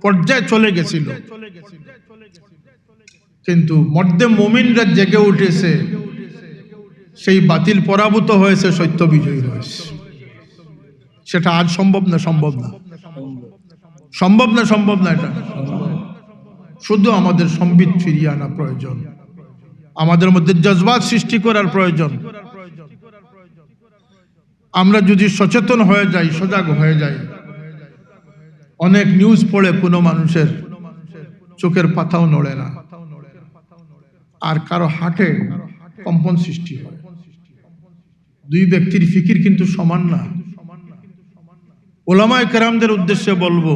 পর্যায়ে চলে গেছিল, কিন্তু মর্দে মুমিনরা জেগে উঠেছে, সেই বাতিল পরাভূত হয়েছে, সত্য বিজয়ী হয়েছে। সেটা আজ সম্ভব না? সম্ভব না? সম্ভব না? সম্ভব না? এটা শুধু আমাদের সম্বিত ফিরিয়ে আনা প্রয়োজন, আমাদের মধ্যে জজবাত সৃষ্টি করার প্রয়োজন। আমরা যদি সচেতন হয়ে যাই, সজাগ হয়ে যাই, অনেক নিউজ পড়ে কোনো মানুষের চোখের পাতাও নড়ে না, আর কারো হাটে কম্পন সৃষ্টি হয়। দুই ব্যক্তির ফিকির কিন্তু সমান না। ওলামায়ে কেরামদের উদ্দেশ্যে বলবো,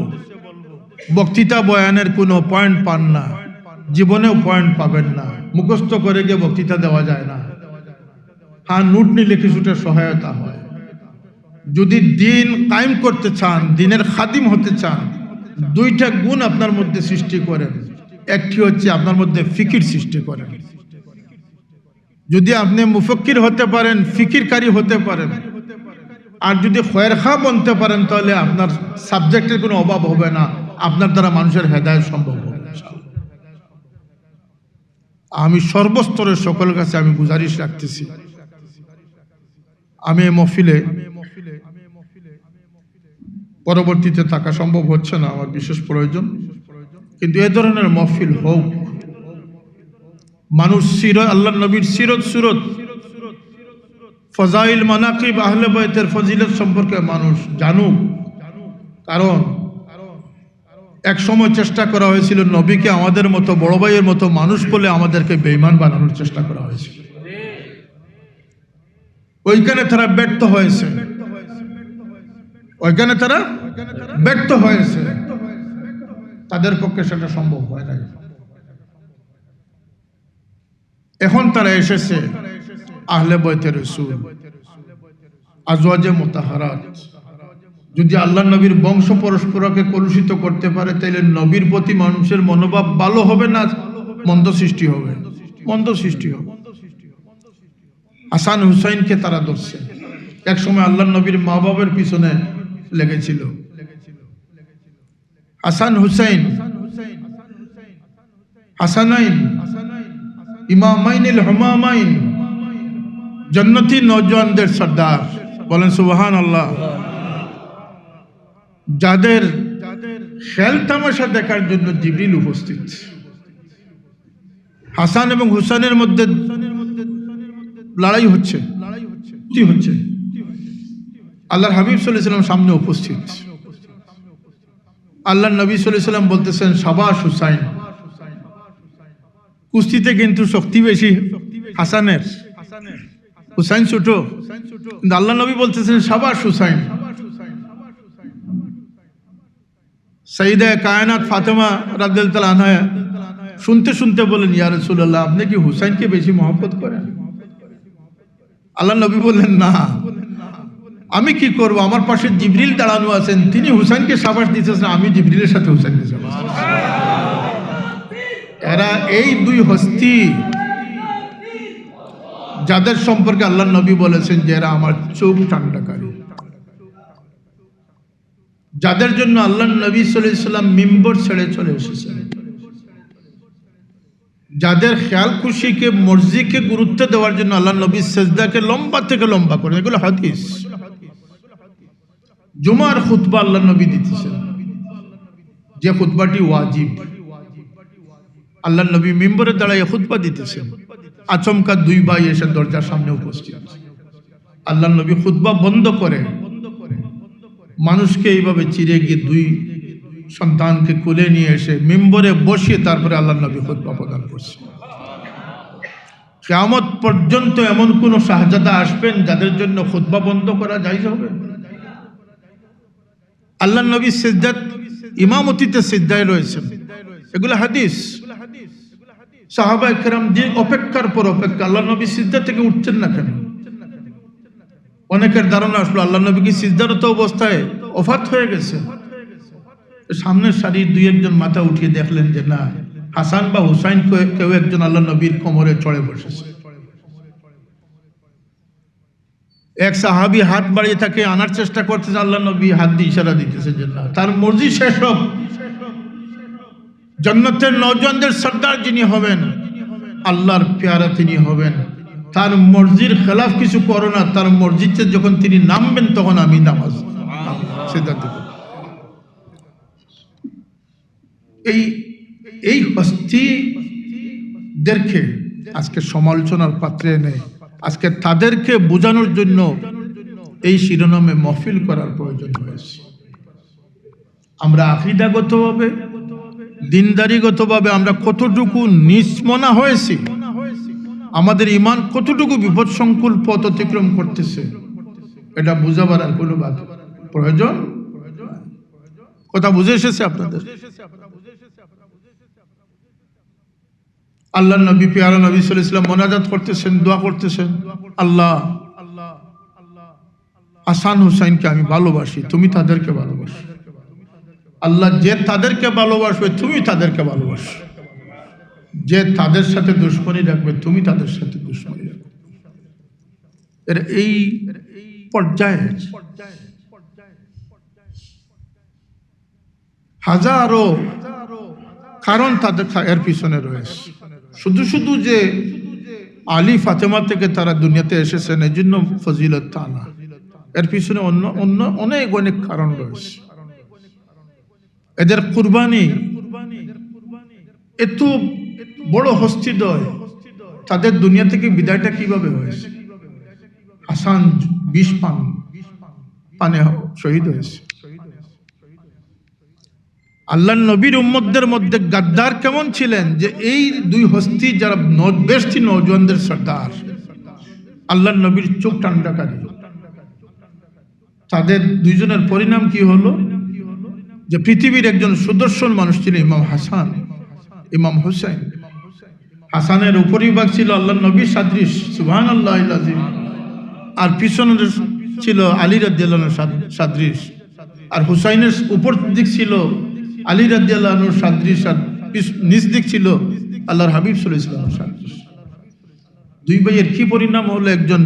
বক্তৃতা বয়ানের কোনো পয়েন্ট পান না, জীবনেও পয়েন্ট পাবেন না। মুখস্থ করে গিয়ে বক্তৃতা দেওয়া যায় না। হ্যাঁ, নোট নিলে কিছুটা সহায়তা হয়। যদি দিন কায়েম করতে চান, দিনের খাদিম হতে চান, দুইটা গুণ আপনার মধ্যে সৃষ্টি করেন। একটি হচ্ছে আপনার মধ্যে ফিকির সৃষ্টি করেন। যদি আপনি মুফক্কির হতে পারেন, ফিকিরকারী হতে পারেন, আর যদি খয়েরখা বনতে পারেন, তাহলে আপনার সাবজেক্টের কোনো অভাব হবে না, আপনার দ্বারা মানুষের হেদায়েত সম্ভব হবে। আমি সর্বস্তরের সকলের কাছে আমি গুজারিশ রাখতেছি, আমি এই মহফিলে পরবর্তীতে থাকা সম্ভব হচ্ছে না, আমার বিশেষ প্রয়োজন, কিন্তু এ ধরনের মহফিল হোক। মানুষ আল্লাহ নবীর সিরত সুরত, ফজাইল মানাকিব, আহলে বাইতের ফজিলত সম্পর্কে মানুষ জানুক। কারণ এক সময় চেষ্টা করা হয়েছিল নবীকে আমাদের মতো বড় ভাইয়ের মতো মানুষ বলে আমাদেরকে বেঈমান বানানোর চেষ্টা করা হয়েছিল। ওইখানে তারা ব্যর্থ হয়েছে, তাদের পক্ষে সেটা সম্ভব হয় না। এখন তারা এসেছে আহলে বাইতে রাসূল, আজওয়াজে মুতাহহারাত। যদি আল্লাহ নবীর বংশ পরস্পরকে কলুষিত করতে পারে, তাহলে নবীর প্রতি মানুষের মনোভাব ভালো হবে না মন্দ সৃষ্টি হবে? মন্দ সৃষ্টি হবে। হাসান হুসাইনকে তারা ধরছে। এক সময় আল্লাহ নবীর মা বাবার পিছনে লেগেছিল। হাসান হুসাইন, হাসানাইন ইমামাইনিল হুমামাইন, জান্নাতি নওজওয়ানদের সর্দার, বলেন সুবহানাল্লাহ। যাদের খেল তামাশা দেখার জন্য জিবরিল উপস্থিত। হাসান এবং হুসাইনের মধ্যে লড়াই হচ্ছে, আল্লাহর হাবিব সাল্লাল্লাহু আলাইহি ওয়াসাল্লাম সামনে উপস্থিত। আল্লাহর নবী সাল্লাল্লাহু আলাইহি ওয়াসাল্লাম বলতেছেন, শাবাশ হুসাইন। কুস্তিতে কিন্তু শক্তি বেশি হাসানের, হুসাইন ছোট, কিন্তু আল্লাহ নবী বলতেছেন শাবাশ হুসাইন। সাইয়্যিদা কায়নাত ফাতেমা রাদিয়াল্লাহু তাআলা আনহা শুনতে শুনতে বলেন, ইয়া রাসূলুল্লাহ, আপনি কি হুসাইনকে বেশি মহব্বত করেন? আল্লাহ নবী বললেন, না, আমি কি করব, আমার পাশে জিবরিল দাঁড়ানো আছেন, তিনি হুসাইনকে শাবাশ দিতেছেন, আমি জিবরিলের সাথে হুসাইনকে শাবাশ। এরা এই দুই হস্তি যাদের সম্পর্কে আল্লাহ নবী বলেছেন যে এরা আমার চোখ ঠান্ডাকারী, যাদের জন্য আল্লাহ নবী সাল্লাল্লাহু আলাইহি ওয়াসাল্লাম মিম্বর ছেড়ে চলে এসেছেন, যাদের খেয়াল খুশিকে মর্জিকে গুরুত্ব দেওয়ার জন্য আল্লাহ নবী সিজদাকে লম্বা থেকে লম্বা করেন। এগুলো হাদিস। জুমার খুতবা আল্লাহ নবী দিতেছেন, যে খুতবাটি ওয়াজিব, আল্লাহ নবী মিম্বরে দাঁড়ায় খুতবা দিতেছেন। আচমকা দুই ভাই এসে দরজার সামনে উপস্থিত। আল্লাহ নবী খুতবা বন্ধ করে মানুষকে এইভাবে চিরে গিয়ে দুই সন্তানকে কোলে নিয়ে এসে মিম্বরে বসিয়ে তারপরে আল্লাহ নবী খুতবা প্রদান করছে। কিয়ামত পর্যন্ত এমন কোন শাহজাদা আসবেন যাদের জন্য খুতবা বন্ধ করা জায়েজ হবে? আল্লাহ নবী সিজদাত ইমামতিতে সিজদায় রয়েছেন, এগুলো হাদিস। সাহাবায়ে কেরাম যে অপেক্ষার পর অপেক্ষা, আল্লাহ নবী সিজদা থেকে উঠছেন না কেন? অনেকের ধারণা আসলো আল্লাহ নবী কি সিজদারত অবস্থায় ওফাত হয়ে গেছে। সামনের সারির দুই একজন মাথা উঠিয়ে দেখলেন যে না, হাসান বা হুসাইন কেউ একজন আল্লাহ নবীর কোমরে চড়ে বসেছে। এক সাহাবী হাত বাড়িয়ে তাকে আনার চেষ্টা করতেছে, আল্লাহ নবী হাত দিয়ে ইশারা দিতেছে যে না, তার মর্জি শেষ হোক। জান্নাতের নওজওয়ানদের সর্দার যিনি হবেন, আল্লাহর পেয়ারা তিনি হবেন, তার মর্জির খেলাফ কিছু করো না। তার মর্জিতে যখন তিনি নামবেন তখন আমি নামাজ সিজদা দেব। এই হস্তিদেরকে আজকে সমালোচনার পাত্রে এনে আজকে তাদেরকে বোঝানোর জন্য এই শিরোনামে মহফিল করার প্রয়োজন হয়েছে। আমরা আকীদাগতভাবে, দিনদারিগতভাবে আমরা কতটুকু নিষ্মনা হয়েছি, আমাদের ঈমান কতটুকু বিপদসংকুল পথ অতিক্রম করতেছে, এটা বুঝাবার আর কোনো প্রয়োজন। কথা বুঝে এসেছে আপনাদের? আল্লাহ নবী, পেয়ারা নবী সাল্লাল্লাহু আলাইহি ওয়াসাল্লাম মোনাজাত করতেছেন, দোয়া করতেছেন। আল্লাহ হাসান হুসাইনকে আমি ভালোবাসি, তুমি তাদেরকে ভালোবাসো। আল্লাহ যে তাদেরকে ভালোবাসবে তুমি তাদেরকে ভালোবাসো, যে তাদের সাথে দুশ্মনী রাখবে তুমি তাদের সাথে দুশ্মনী রাখবে। এর এই পর্যায়ে হাজারো কারণ তাদের এর পিছনে রয়েছে। শুধু শুধু যে আলী ফাতেমা থেকে তারা দুনিয়াতে এসেছেন এই জন্য ফজিলত তা না, এর পিছনে অন্য অন্য অনেক অনেক কারণ রয়েছে। এদের কুরবানি এত বড় হস্তিদ্বয়, তাদের দুনিয়া থেকে বিদায়টা কিভাবে হয়েছে? হাসান 20 পানে শহীদ হয়েছে। আল্লাহ নবীর উম্মতদের মধ্যে গাদ্দার কেমন ছিলেন যে এই দুই হস্তি যারা বেশি নওজওয়ানদের সর্দার, আল্লাহ নবীর চোখ ঠান্ডাকারী, তাদের দুইজনের পরিণাম কি হলো? যে পৃথিবীর একজন সুদর্শন মানুষ ছিল ইমাম হাসান, ইমাম হুসাইন। হাসানের উপরিভাগ ছিল আল্লাহ নবীর সাদৃশ, সুবহানাল্লাহ আযীম, আর পিছনে ছিল আলী রাদিয়াল্লাহু আনহু সাদৃশ, আর হুসাইনের উপর দিক ছিল আলী রাদিয়াল্লাহু আনহু সাদৃশ, আর নিচ দিক ছিল আল্লাহর হাবিব সাল্লাল্লাহু আলাইহি ওয়াসাল্লাম সাদৃশ। দুই ভাইয়ের কি পরিণাম হলো? একজন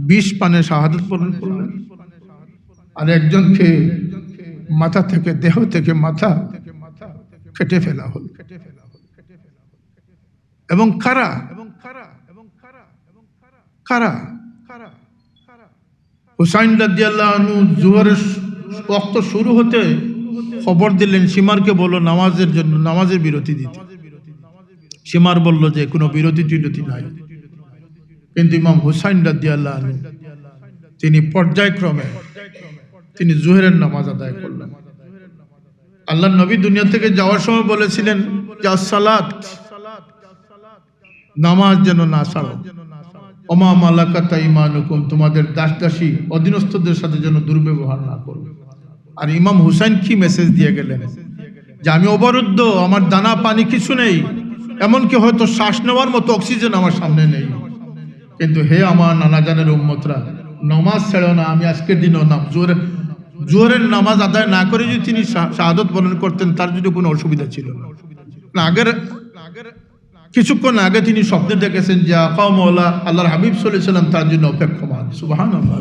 20 পানে শাহাদাত বরণ করলেন, আর একজনকে মাথা থেকে, দেহ থেকে মাথা কেটে ফেলা হল। এবং কারা কারা? হুসাইন রাদিয়াল্লাহু আনহু জোহরের ওয়াক্ত শুরু হতে খবর দিলেন সীমারকে বলো নামাজের জন্য, নামাজের বিরতি দিতে। সীমার বলল যে কোনো বিরতি টিরতি নাই। কিন্তু ইমাম হুসাইন রাদিয়াল্লাহু আনহু তিনি পর্যায়ক্রমে তিনি জোহরের নামাজ আদায় করলেন। আল্লাহ নবী দুনিয়া থেকে যাওয়ার সময় বলেছিলেন যে সালাত, নামাজ যেন না ছাড়ো, ওমা মালাকাত আইমানুকুম, তোমাদের দাস দাসী অধীনস্থদের সাথে যেন দুর্ব্যবহার না করো। আর ইমাম হুসাইন কি মেসেজ দিয়ে গেলেন? যে আমি অবরুদ্ধ, আমার দানা পানি কিছু নেই, এমনকি হয়তো শ্বাস নেওয়ার মতো অক্সিজেন আমার সামনে নেই, কিন্তু হে আমার নানাজানের উম্মতরা, নামাজ ছেড়ো না। আমি আজকের দিনও জোহরের নামাজ আদায় না করে যদি তিনি শাহাদত বরণ করতেন তার যদি কোনো অসুবিধা ছিল না। আগের কিছুক্ষণ আগে তিনি স্বপ্নে দেখেছেন যে আকা মওলা আল্লাহর হাবিব সাল্লাল্লাহু আলাইহি ওয়াসাল্লাম তার জন্য অপেক্ষমান, সুবহানাল্লাহ।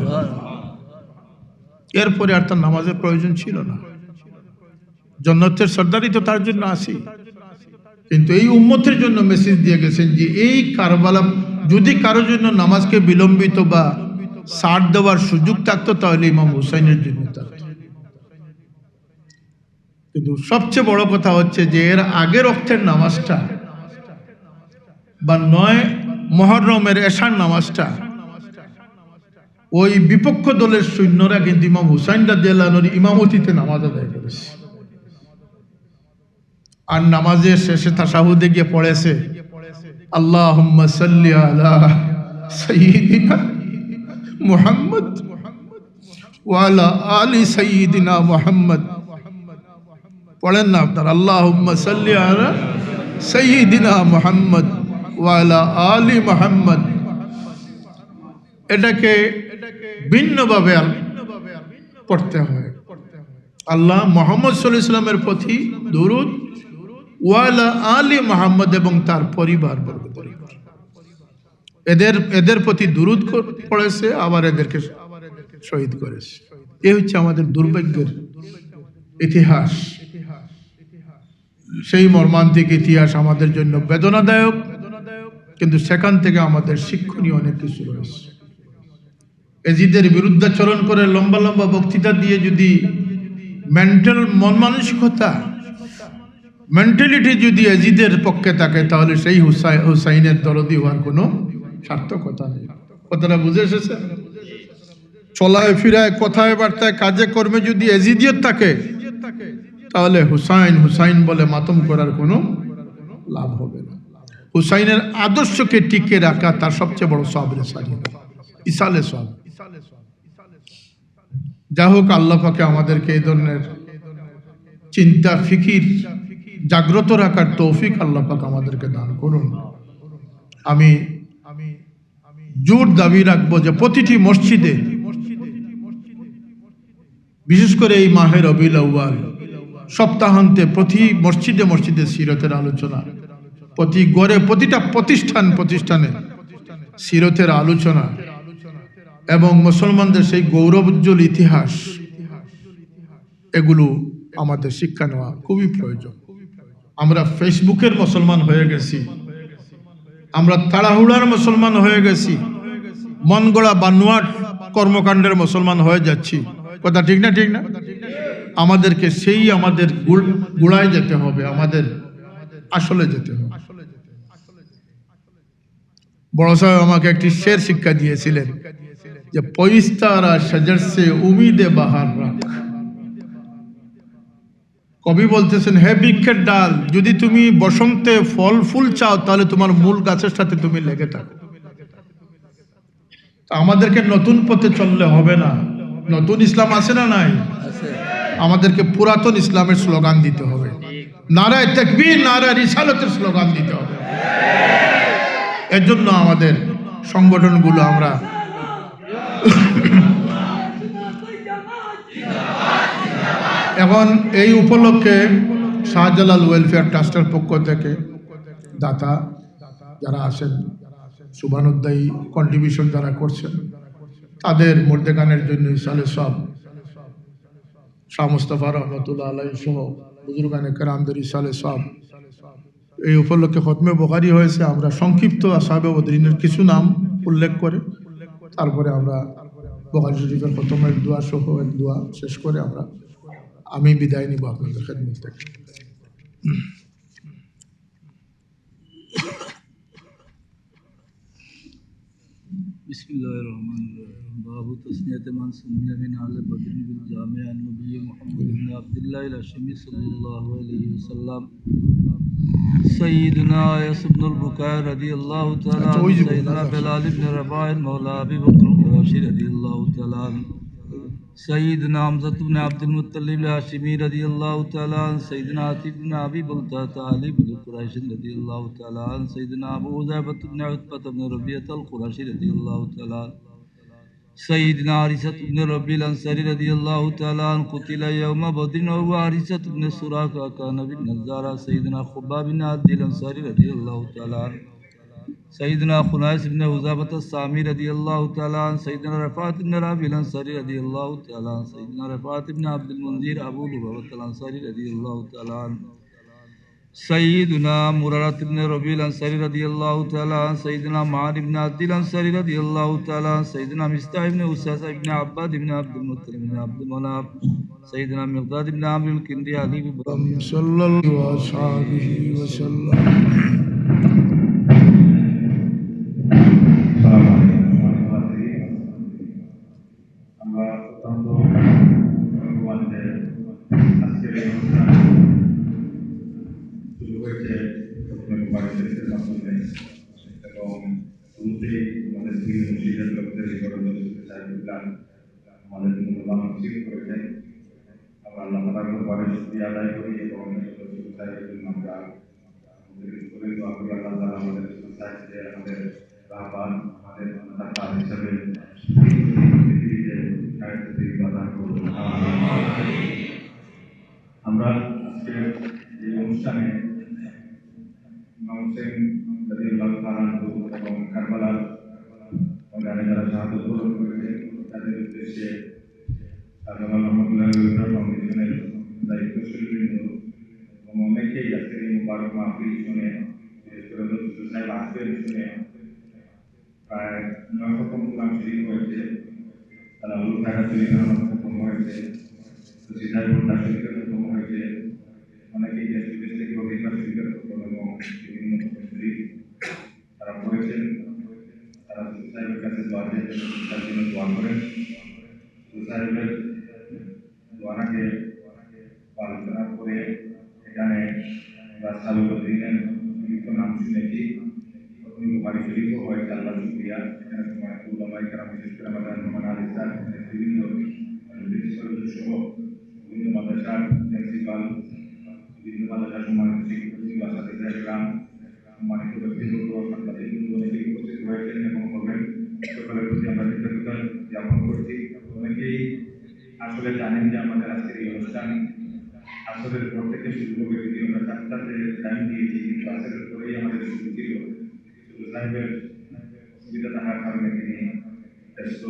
এরপরে আর তার নামাজের প্রয়োজন ছিল না। জান্নাতের সর্দারই তো তার জন্য আসি। কিন্তু এই উম্মতের জন্য মেসেজ দিয়ে গেছেন যে এই কারবালা যদি কারোর জন্য নামাজকে বিলম্বিত বা ছাড় দেওয়ার সুযোগ থাকতো তাহলে ইমাম হুসাইনের জন্য থাকতো। কিন্তু সবচেয়ে বড় কথা হচ্ছে যে এর আগের ওয়াক্তের নামাজটা বা 9 মুহররমের এশার নামাজটা ওই বিপক্ষ দলের সৈন্যরা কিন্তু ইমাম হুসাইন রাদিয়াল্লাহু আনহুর ইমামতিতে নামাজ আদায় করেছে। আর নামাজের শেষে তাশাহুদে গিয়ে পড়েছে আল্লাহুম্মা সাল্লি আলা সাইয়্যিদিনা মুহাম্মদ ওয়া আলা আলি সাইয়্যিদিনা মুহাম্মদ। পড়েন না আপনারা, আল্লাহুম্মা সাল্লি আলা সাইয়্যিদিনা মুহাম্মদ ওয়া আলা আলি মুহাম্মদ। এটাকে ভিন্নভাবে পড়তে হয়। আল্লাহ মুহাম্মদ সাল্লাল্লাহু আলাইহি ওয়াসাল্লামের প্রতি দরুদ ওয়া আলা আলি মুহাম্মদ এবং তার পরিবার বর্গ, এদের প্রতি দুরূদ পড়েছে, আবার এদেরকে শহীদ করেছে। এই হচ্ছে আমাদের দুর্ভাগ্যের ইতিহাস। সেই মর্মান্তিক ইতিহাস আমাদের জন্য বেদনাদায়ক, কিন্তু সেখান থেকে আমাদের শিক্ষণীয় অনেক কিছু রয়েছে। এজিদের বিরুদ্ধাচরণ করে লম্বা লম্বা বক্তৃতা দিয়ে যদি মেন্টাল মন মানসিকতা মেন্টালিটি যদি এজিদের পক্ষে থাকে তাহলে সেই হুসাইনের দরদি হওয়ার কোনো সার্থকতা নেই। কথাটা বুঝে এসেছে? চলায় ফিরায় কথায় বার্তায় কাজে কর্মে যদি এজিদিয়ত থাকে তাহলে হুসাইন হুসাইন বলে মাতম করার কোনো লাভ হবে না। হুসাইনের আদর্শকে টিকে রাখা তার সবচেয়ে বড় সওয়াবের সারিয়া, ইসালে সওয়াব। যা হোক, আল্লাহ পাকে আমাদেরকে এই ধরনের চিন্তা ফিকির জাগ্রত রাখার তৌফিক আল্লাহ পাক আমাদেরকে দান করুন। আমি জোর দাবি রাখবো যে প্রতিটি মসজিদে, বিশেষ করে এই মাহে রবিউল আউয়াল সপ্তাহান্তে প্রতি মসজিদে মসজিদে সিরতের আলোচনা, প্রতি গড়ে প্রতিটা প্রতিষ্ঠানে সিরতের আলোচনা এবং মুসলমানদের সেই গৌরবোজ্জ্বল ইতিহাস, এগুলো আমাদের শিক্ষা নেওয়া খুবই প্রয়োজন। আমরা ফেসবুকের মুসলমান হয়ে গেছি, আমরা তাড়াহুড়ার মুসলমান হয়ে গেছি, মন গড়া বানোয়াট কর্মকাণ্ডের মুসলমান হয়ে যাচ্ছি। কথা ঠিক না? ঠিক না? আমাদেরকে সেই আমাদের গোড়ায় যেতে হবে, আমাদের আসলে যেতে হবে। বড় সাহেব আমাকে একটি শের শিক্ষা দিয়েছিলেন যে পয়িস্তারা শজর সে উমিদে বাহার রাখ। কবি বলতেছেন, হে বৃক্ষের ডাল, যদি তুমি বসন্তে ফল ফুল চাও তাহলে তোমার মূল গাছের সাথে তুমি লেগে থাকো। আমাদেরকে নতুন পথে চললে হবে না। নতুন ইসলাম আছে না নাই? আমাদেরকে পুরাতন ইসলামের স্লোগান দিতে হবে, নারায়ে তাকবীর নারায়ে রিসালাতের স্লোগান দিতে হবে। এর জন্য আমাদের সংগঠনগুলো আমরা এখন এই উপলক্ষে শাহজালাল ওয়েলফেয়ার ট্রাস্টের পক্ষ থেকে দাতা যারা আছেন, শুভানুদ্দায়ী কন্ট্রিবিউশন যারা করছেন, তাদের মুর্দেগানের জন্য ইসালে সব শাহ মুস্তাফা রহমতুল্লাহ আলাইহি সহ বুজুর্গানে কেরামদের ইসালে সব, এই উপলক্ষে খতমে বুখারী হয়েছে। আমরা সংক্ষিপ্ত আসহাবে বদরিনের কিছু নাম উল্লেখ করে তারপরে আমরা বুখারী শরীফের খতমের দোয়া সহ এক দোয়া শেষ করে আমি বিদায় নিব আপনাদের খেদমত থেকে। बिस्मिल्लाहिर्रहमानिर्रहीम। बाबु तस्नियत मन सुन्निय मिन आले बदरिन बिल जामे अन नबी मुहम्मद बिन अब्दुल्लाह अल हशमी सल्लल्लाहु अलैहि वसल्लम सय्यदना यस इब्न अल बुकैर रदियल्लाहु तआला सय्यदना बिलाल इब्न रबाह मौला अबी बकर कुरैशी रदियल्लाहु तआला सय्यदना हमज़ा इब्न अब्दुल मुत्तलिब अल हाशिमी रदियल्लाहु तआला सय्यदना आतिफ इब्न अबी बलता अली इब्न कुरैश रदियल्लाहु तआला सय्यदना अबू हुज़ैफा इब्न उत्बा इब्न रबियत अल कुरैशी रदियल्लाहु तआला सय्यदना हारिसा इब्न रबील अंसारी रदियल्लाहु तआला क़ुतिला यौम बद्रिन व हारिसा इब्न सुराका कान बिन नज़ारा सय्यदना खुब्बाब बिन अब्दिल अंसारी रदियल्लाहु तआला सय्यदना खुनैस इब्न हुज़ाफा अस्सामी रदियल्लाहु तआला सय्यदना रफ़ात इब्न रबील अंसारी रदियल्लाहु तआला सय्यदना रफ़ात इब्न अब्दुल मुंज़िर अबू लुबाबा अल अंसारी रदियल्लाहु तआला सय्यदना मुरारत इब्न रबील अंसारी रदियल्लाहु तआला सय्यदना माद इब्न अब्दिल अंसारी रदियल्लाहु तआला सय्यदना मिस्ताह इब्न उसासा इब्न अब्बाद इब्न अब्दुल मुत्तलिब इब्न अब्दुल मनाफ सय्यदना मिक़दाद इब्न आमिर अल किंदी अली सल्लल्लाहु अलैहि वसल्लम। আমরা অত্যন্ত ভগবান যে আজকের এই অনুষ্ঠান শুরু হয়েছে বাড়ির মাধ্যমে এবং শুরুতেই আমাদের দুই মসজিদের লোকদের আমাদের মূল্যবান নসিব করেছেন। আমরা আল্লাহ তাআলার দরবারে শুকরিয়া আদায় করি এবং সাহেবের জন্য আমরা আমাদের করে দোয়া করি আল্লাহ তাআলা আমাদের সাথে আমাদের রাহবার আমাদের দাতা হিসেবে আমরা আজকে এই অনুষ্ঠানে ইমাম হোসেন রাদিয়াল্লাহু তাআলা আনহু এবং কারবালার ময়দানে যারা শাহাদাত বরণ করেছেন তাদের উদ্দেশ্যে শাহজালাল রহমতুল্লাহ ফাউন্ডেশনের দায়িত্বশীলবৃন্দ এবং অনেকেই আজকের এই মুবারক মাহফিল শুনে, বিশেষ করে হুজুর সাহেব আসবেন শুনে প্রায় 9 খতম কোরআন শরীফ হয়েছে, তারা উলুখায়রা শরীফের খতম হয়েছে, সিদ্ধায় বন্ডা শরীফের খতম হয়েছে, অনেকেই দেশ বিদেশ থেকে অধিকার শরীফের খতম এবং বিভিন্ন শরীফ তারা পড়েছেন। তারা হুজুর সাহেবের কাছে দোয়া চেয়েছেন, তার জন্য দোয়া করেন। হুজুর সাহেবের দোয়াটাকে আলোচনা করে এখানে রাস্তালুদ্দিনের বিভিন্ন নাম শুনেছি, বুখারী শরীফও হয়েছে, আল্লাহ শুকরিয়া। এখানে তোমার উলামায়ে কেরাম বিশেষ করে আমাদের রহমান আলী স্যার বিভিন্ন সহ বিভিন্ন মাদ্রাসার প্রিন্সিপাল, বিভিন্ন মাদ্রাসার সম্মানিত শিক্ষক আসাদিজা গ্রাম সম্মানিত ব্যক্তিবর্গ সাংবাদিক অনেকেই উপস্থিত হয়েছেন এবং হবেন। সকলের প্রতি আমরা কৃতজ্ঞতা জ্ঞাপন করছি। অনেকেই আসলে জানেন যে আমাদের আজকের এই অনুষ্ঠান আসরের পর থেকে শুরু হবে, যদি আমরা 4টাতে টাইম দিয়েছি, কিন্তু আসরের পরেই আমাদের শুরু ছিল। শুধু সাহেবের অসুবিধা থাকার কারণে তিনি ব্যস্ত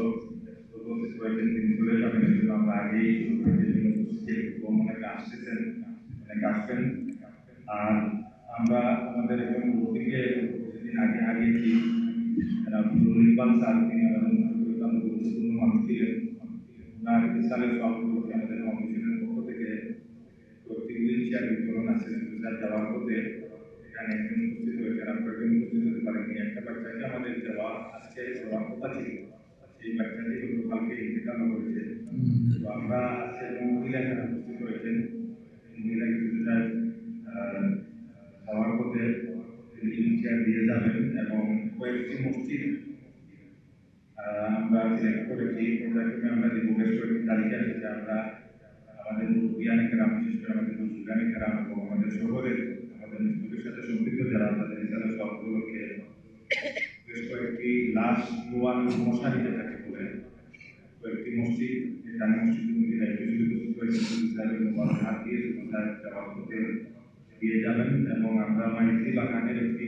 উপস্থিত হয়েছেন, তিনি চলে যাবেন। এই জন্য আমরা আগেই অনেকে আসতেছেন, অনেকে আসবেন। আর আমরা আমাদের একজন মুক্তিকে কিছুদিন আগে হারিয়েছি, ইকবাল স্যার। তিনি আমাদের অত্যন্ত গুরুত্বপূর্ণ মানুষ ছিলেন। ওনার ইসালের সভাপতি আমাদের ফাউন্ডেশনের পক্ষ থেকে প্রতি হুইল চেয়ার বিতরণ আছে। সুবিধার যাওয়ার পথে এখানে একজন উপস্থিত হয়েছেন, আপনারা একজন উপস্থিত হতে পারেননি। একটা বাচ্চাকে আমাদের দেওয়া আজকে দেওয়ার কথা ছিল, সেই বাচ্চাটি কালকে ইন্তেকাল করেছে। তো আমরা আজকে একজন মহিলা এখানে উপস্থিত হয়েছেন, মহিলাকে সুবিধার যাওয়ার পথে তিনি হুইল চেয়ার দিয়ে যাবেন। এবং কয়েকটি মসজিদ আমরা সিলেক্ট করেছি, পর্যায়ক্রমে আমরা দিব। বেশ কয়েকটি তালিকা এসেছে। আমরা আমাদের মুরব্বিয়ানে কেরাম, বিশেষ করে আমাদের মুসলিয়ানে কেরাম এবং আমাদের শহরের আমাদের মুসলিমের সাথে সম্পৃক্ত যারা তাদের ইসারা সবগুলোকে বেশ কয়েকটি লাশ দোয়ার মশারি যেটাকে বলে কয়েকটি মসজিদ, জানি মসজিদ কমিটি দায়িত্ব হাত দিয়ে যাওয়ার পথে দিয়ে যাবেন। এবং আমরা মাইতি বাগানের একটি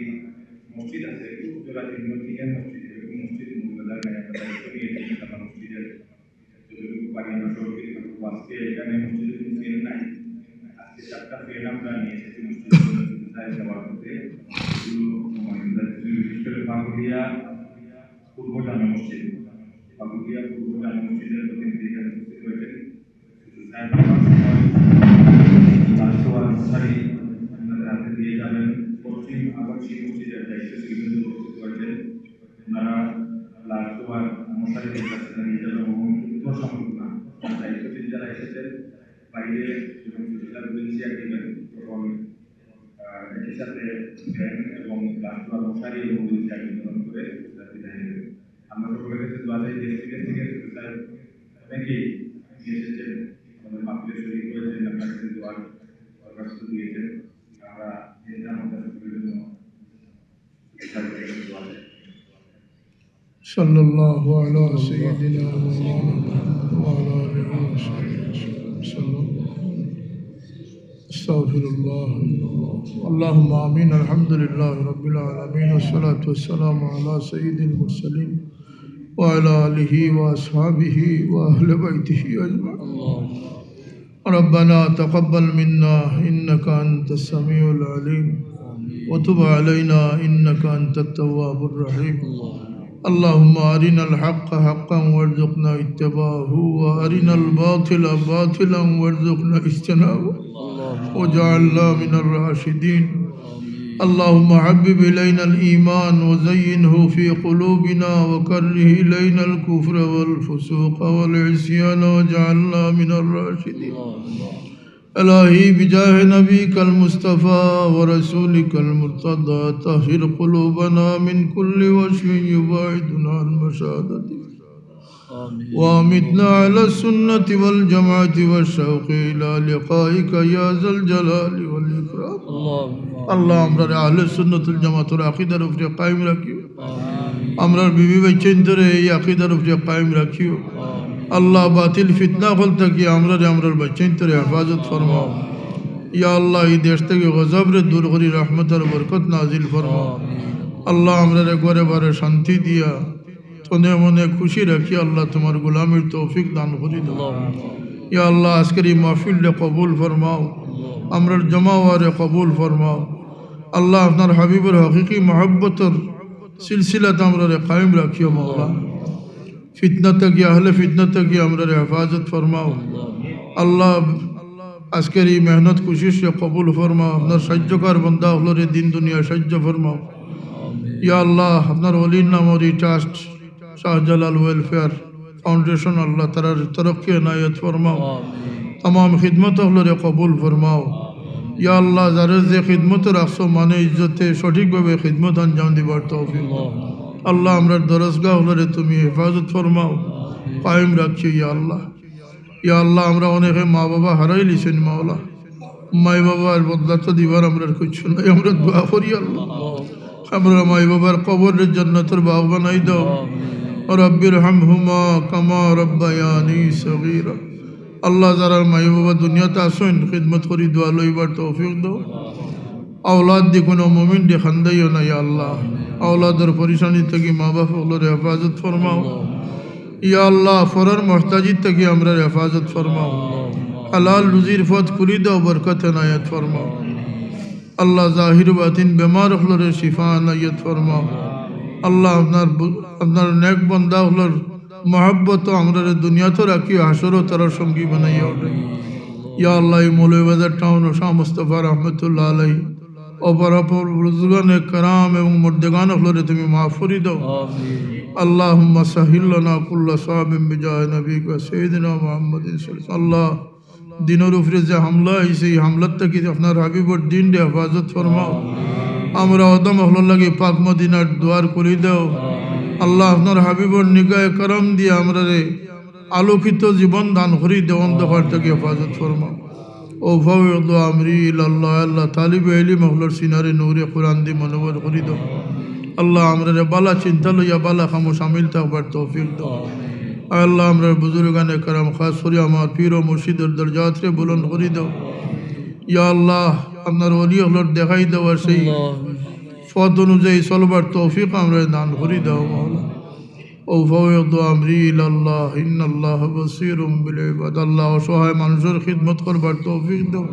মসজিদ আছে, উত্তরা তিনটিনের মসজিদ, এরকম মসজিদ মূল্যদার আমরা দায়িত্ব নিয়েছি। আমরা মসজিদের যতটুকু পারি আমরা সহযোগী করবো। আজকে এখানে মসজিদে কোনো ফেল নাই, আজকে 4টা ফেল আমরা নিয়ে এসেছি মসজিদে যাওয়ার পথে। বিশেষ করে বাগুলিয়া পূর্ব জামে মসজিদ, বাগুলিয়া পূর্ব জামে মসজিদের প্রতিনিধি এখানে উপস্থিত হয়েছেন। মশারি আপনাদের হাতে দিয়ে যাবেন। পশ্চিম আবাসী মসজিদের দায়িত্বশীল বিন্দু উপস্থিত হয়েছেন, ওনারা লাশ দোয়ার মশারি দিয়ে যাচ্ছেন নিয়ে যাবেন। এবং উত্তর সম্পূর্ণ দায়িত্বশীল যারা এসেছেন বাইরে এবং সুবিধার হুইলচেয়ার দেবেন, তখন একই সাথে ফ্যান এবং লাশ দোয়ার মশারি এবং হুইলচেয়ার বিতরণ করে বিদায় নেবেন। আমরা সকলের কাছে দোয়া চাই, দেশ থেকে সুবিধার অনেকেই এসেছেন, আমাদের মাহফিলে শরীক হয়েছেন, আপনার কাছে দোয়ার দরখাস্ত দিয়েছেন। আমরা এটা আমাদের সকলের জন্য দোয়া চাই। সাল্লাল্লাহু আলা সাইয়্যিদিনা মুহাম্মাদ ওয়া আলা আলিহি ওয়া সাহবিহি সাল্লাল্লাহু আস্তাগফিরুল্লাহ। আল্লাহুম্মা আমিন। আলহামদুলিল্লাহি রাব্বিল আলামিন ওয়া সলাতু ওয়াস সালামু আলা সাইয়্যিদিল মুরসালিন ওয়া আলা আলিহি ওয়া আসহাবিহি ওয়া আহলি বাইতিহি আজমাইন। ربنا تقبل منا إنك أنت السميع العليم وتب علينا إنك أنت التواب الرحيم. اللهم أرنا الحق حقا وارزقنا اتباعه وأرنا الباطل باطلا وارزقنا اجتنابه وجعلنا من الراشدين. اللهم حبب إلينا الإيمان وزينه في قلوبنا وكره إلينا الكفر والفسوق والعصيان واجعلنا من الراشدين. إلهي بجاه نبيك المصطفى ورسولك المرتضى طهر قلوبنا من كل وشم يبعدنا عن مشاهدتك وامتنا على السنة والجماعة والشوق إلى لقائك يا ذا الجلال والإكرام. আল্লাহ আমরা আহলে সুন্নাতুল জামাতের আকীদার উপরে কায়েম রাখিও। আমরা বিবি বাচ্চাদের এই আকীদার উপরে কায়েম রাখিও। আল্লাহ বাতিল ফিতনা ফল থেকে আমরা বাচ্চাদের হেফাজত ফরমাও। ইয়া আল্লাহ এই দেশ থেকে গজবরে দূর করি, রহমতের বরকত নাজিল ফরমাও। আল্লাহ আমরা ঘরে ঘরে শান্তি দিয়া তনে মনে খুশি রাখি। আল্লাহ তোমার গোলামের তৌফিক দান করি দাও। ইয়া আল্লাহ আজকের এই মাহফিলে কবুল ফরমাও, আমরা জমা ওয়ারে কবুল ফরমাও। আল্লাহ আপনার হাবিবের হকিকি মহব্বতের সিলসিলাতে আমরা কায়েম রাখিও। মাওলা ফিতনা থেকে আহলে ফিতনা থেকে আমরা হেফাজত ফরমাও। আল্লাহ আজকের এই মেহনত কোশিশে কবুল ফরমাও। আপনার সাহায্যকার বন্দা হলরে দিন দুনিয়া সাহায্য ফরমাও। ইয়া আল্লাহ আপনার ওলির নাম ওর ট্রাস্ট শাহজালাল ওয়েলফেয়ার ফাউন্ডেশন আল্লাহ তার তরক্কি এনায়ত ফরমাও। तमाम খিদমত হলরে কবুল ফরমাও। ইয়া আল্লাহ যারা যে খিদমত রাখছো মানে ইজ্জতে সঠিকভাবে খিদমত আঞ্জাম দিবার তৌফিক দাও। আল্লাহ আমরা দরজগাহ হলরে তুমি হেফাজত ফরমাও, কায়েম রাখিও। ইয়া আল্লাহ, ইয়া আল্লাহ আমরা অনেকে মা বাবা হারাই লিছেন। মাওলা মাই বাবার বদলা তো দিবার আমরা কিছু নাই। আমরা দোয়া করি আল্লাহ আমরা মাই বাবার কবরের জান্নাতের বাগ বানাই দাও। رب ارحمهما كما ربياني صغيرا আল্লাহ যারা মা বাবা দুনিয়াতে আসেন খিদমত করি দোয়া লইবার তৌফিক দাও औलाद दी কোনো মুমিন দি খান্দাইও না ইয়া আল্লাহ औलादर পরেশানি থেকে মা বাবা ওগুলোর হেফাজত ফরমাও ইয়া আল্লাহ ফরর মুহতাজি থেকে আমরা হেফাজত ফরমাও হালাল রুজির পথ খুলি দাও বরকত এনায়েত ফরমাও আল্লাহ জাহির বাতিন বেমার ওগুলোর শিফা এনায়েত ফরমাও আল্লাহ আপনার নেক বান্দা ওগুলোর মহব্বত আমরা দুনিয়াতে রাখিও হাসরও তারা সঙ্গী বানাইয়া ওঠে ইয়া আল্লাহ মৌলভীবাজার টাউন ও শাহ মুস্তফা রহমতুল্লাহ আলাই অপরাপর বুজুর্গানে কারাম এবং মুর্দেগান হলরে তুমি মাফ করে দাও আল্লাহুম্মা সাহিল লানা কুল্লা সাবিন বিজাহ নবীক ওয়া সাইয়্যিদিনা মুহাম্মাদিন সাল্লাল্লাহু আল্লাহ দিনের উপরে যে হামলা হয়েছে এই হামলার থেকে আপনার হাবিবর দিন রে হেফাজত ফরমাও আমরা অদম হল লাগে পাক মদিনার দুয়ার করে দাও আল্লাহ আপনার হাবিবর নিগায়ে করম দিয়ে আমরা রে আলোকিত জীবন দান করি দেও অন্ধকার থেকে হেফাজত ফরমাও ও ফাওয়াদু আমরি ইলাল্লাহ আল্লাহ তালিব ইলম হলর সিনারে নূরে কুরআন দি মনোবর করি দাও আল্লাহ আমরা রে বালা চিন্তা লইয়া বালা খামো শামিল থাকবার তৌফিক দাও আল্লাহ আমরা বুজুর্গানে کرام খাস করে আমার পীর ও মুর্শিদের দরজাত রে বুলন্দ করি দাও ইয়া আল্লাহ আপনার ওলি হলর দেখাই দেওয়ার সেই পথ অনুযায়ী চলবার তৌফিক আমরা দান করি দাও মাওলা ও ফাওয়াদু আমরি ইলাল্লাহ ইন্নাল্লাহ বাসীরুম বিল ইবাদ আল্লাহ অসহায় মানুষের খিদমত করবার তৌফিক দাও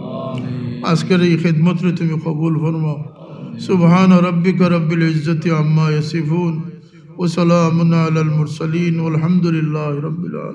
আজকের এই খিদমত রে তুমি কবুল ফরমাও সুবহান রাব্বিকা রাব্বিল ইজ্জতি আম্মা ইয়াসিফুন ওয়া সালামুন আলাল মুরসালিন ওয়াল হামদুলিল্লাহি রাব্বিল আলামিন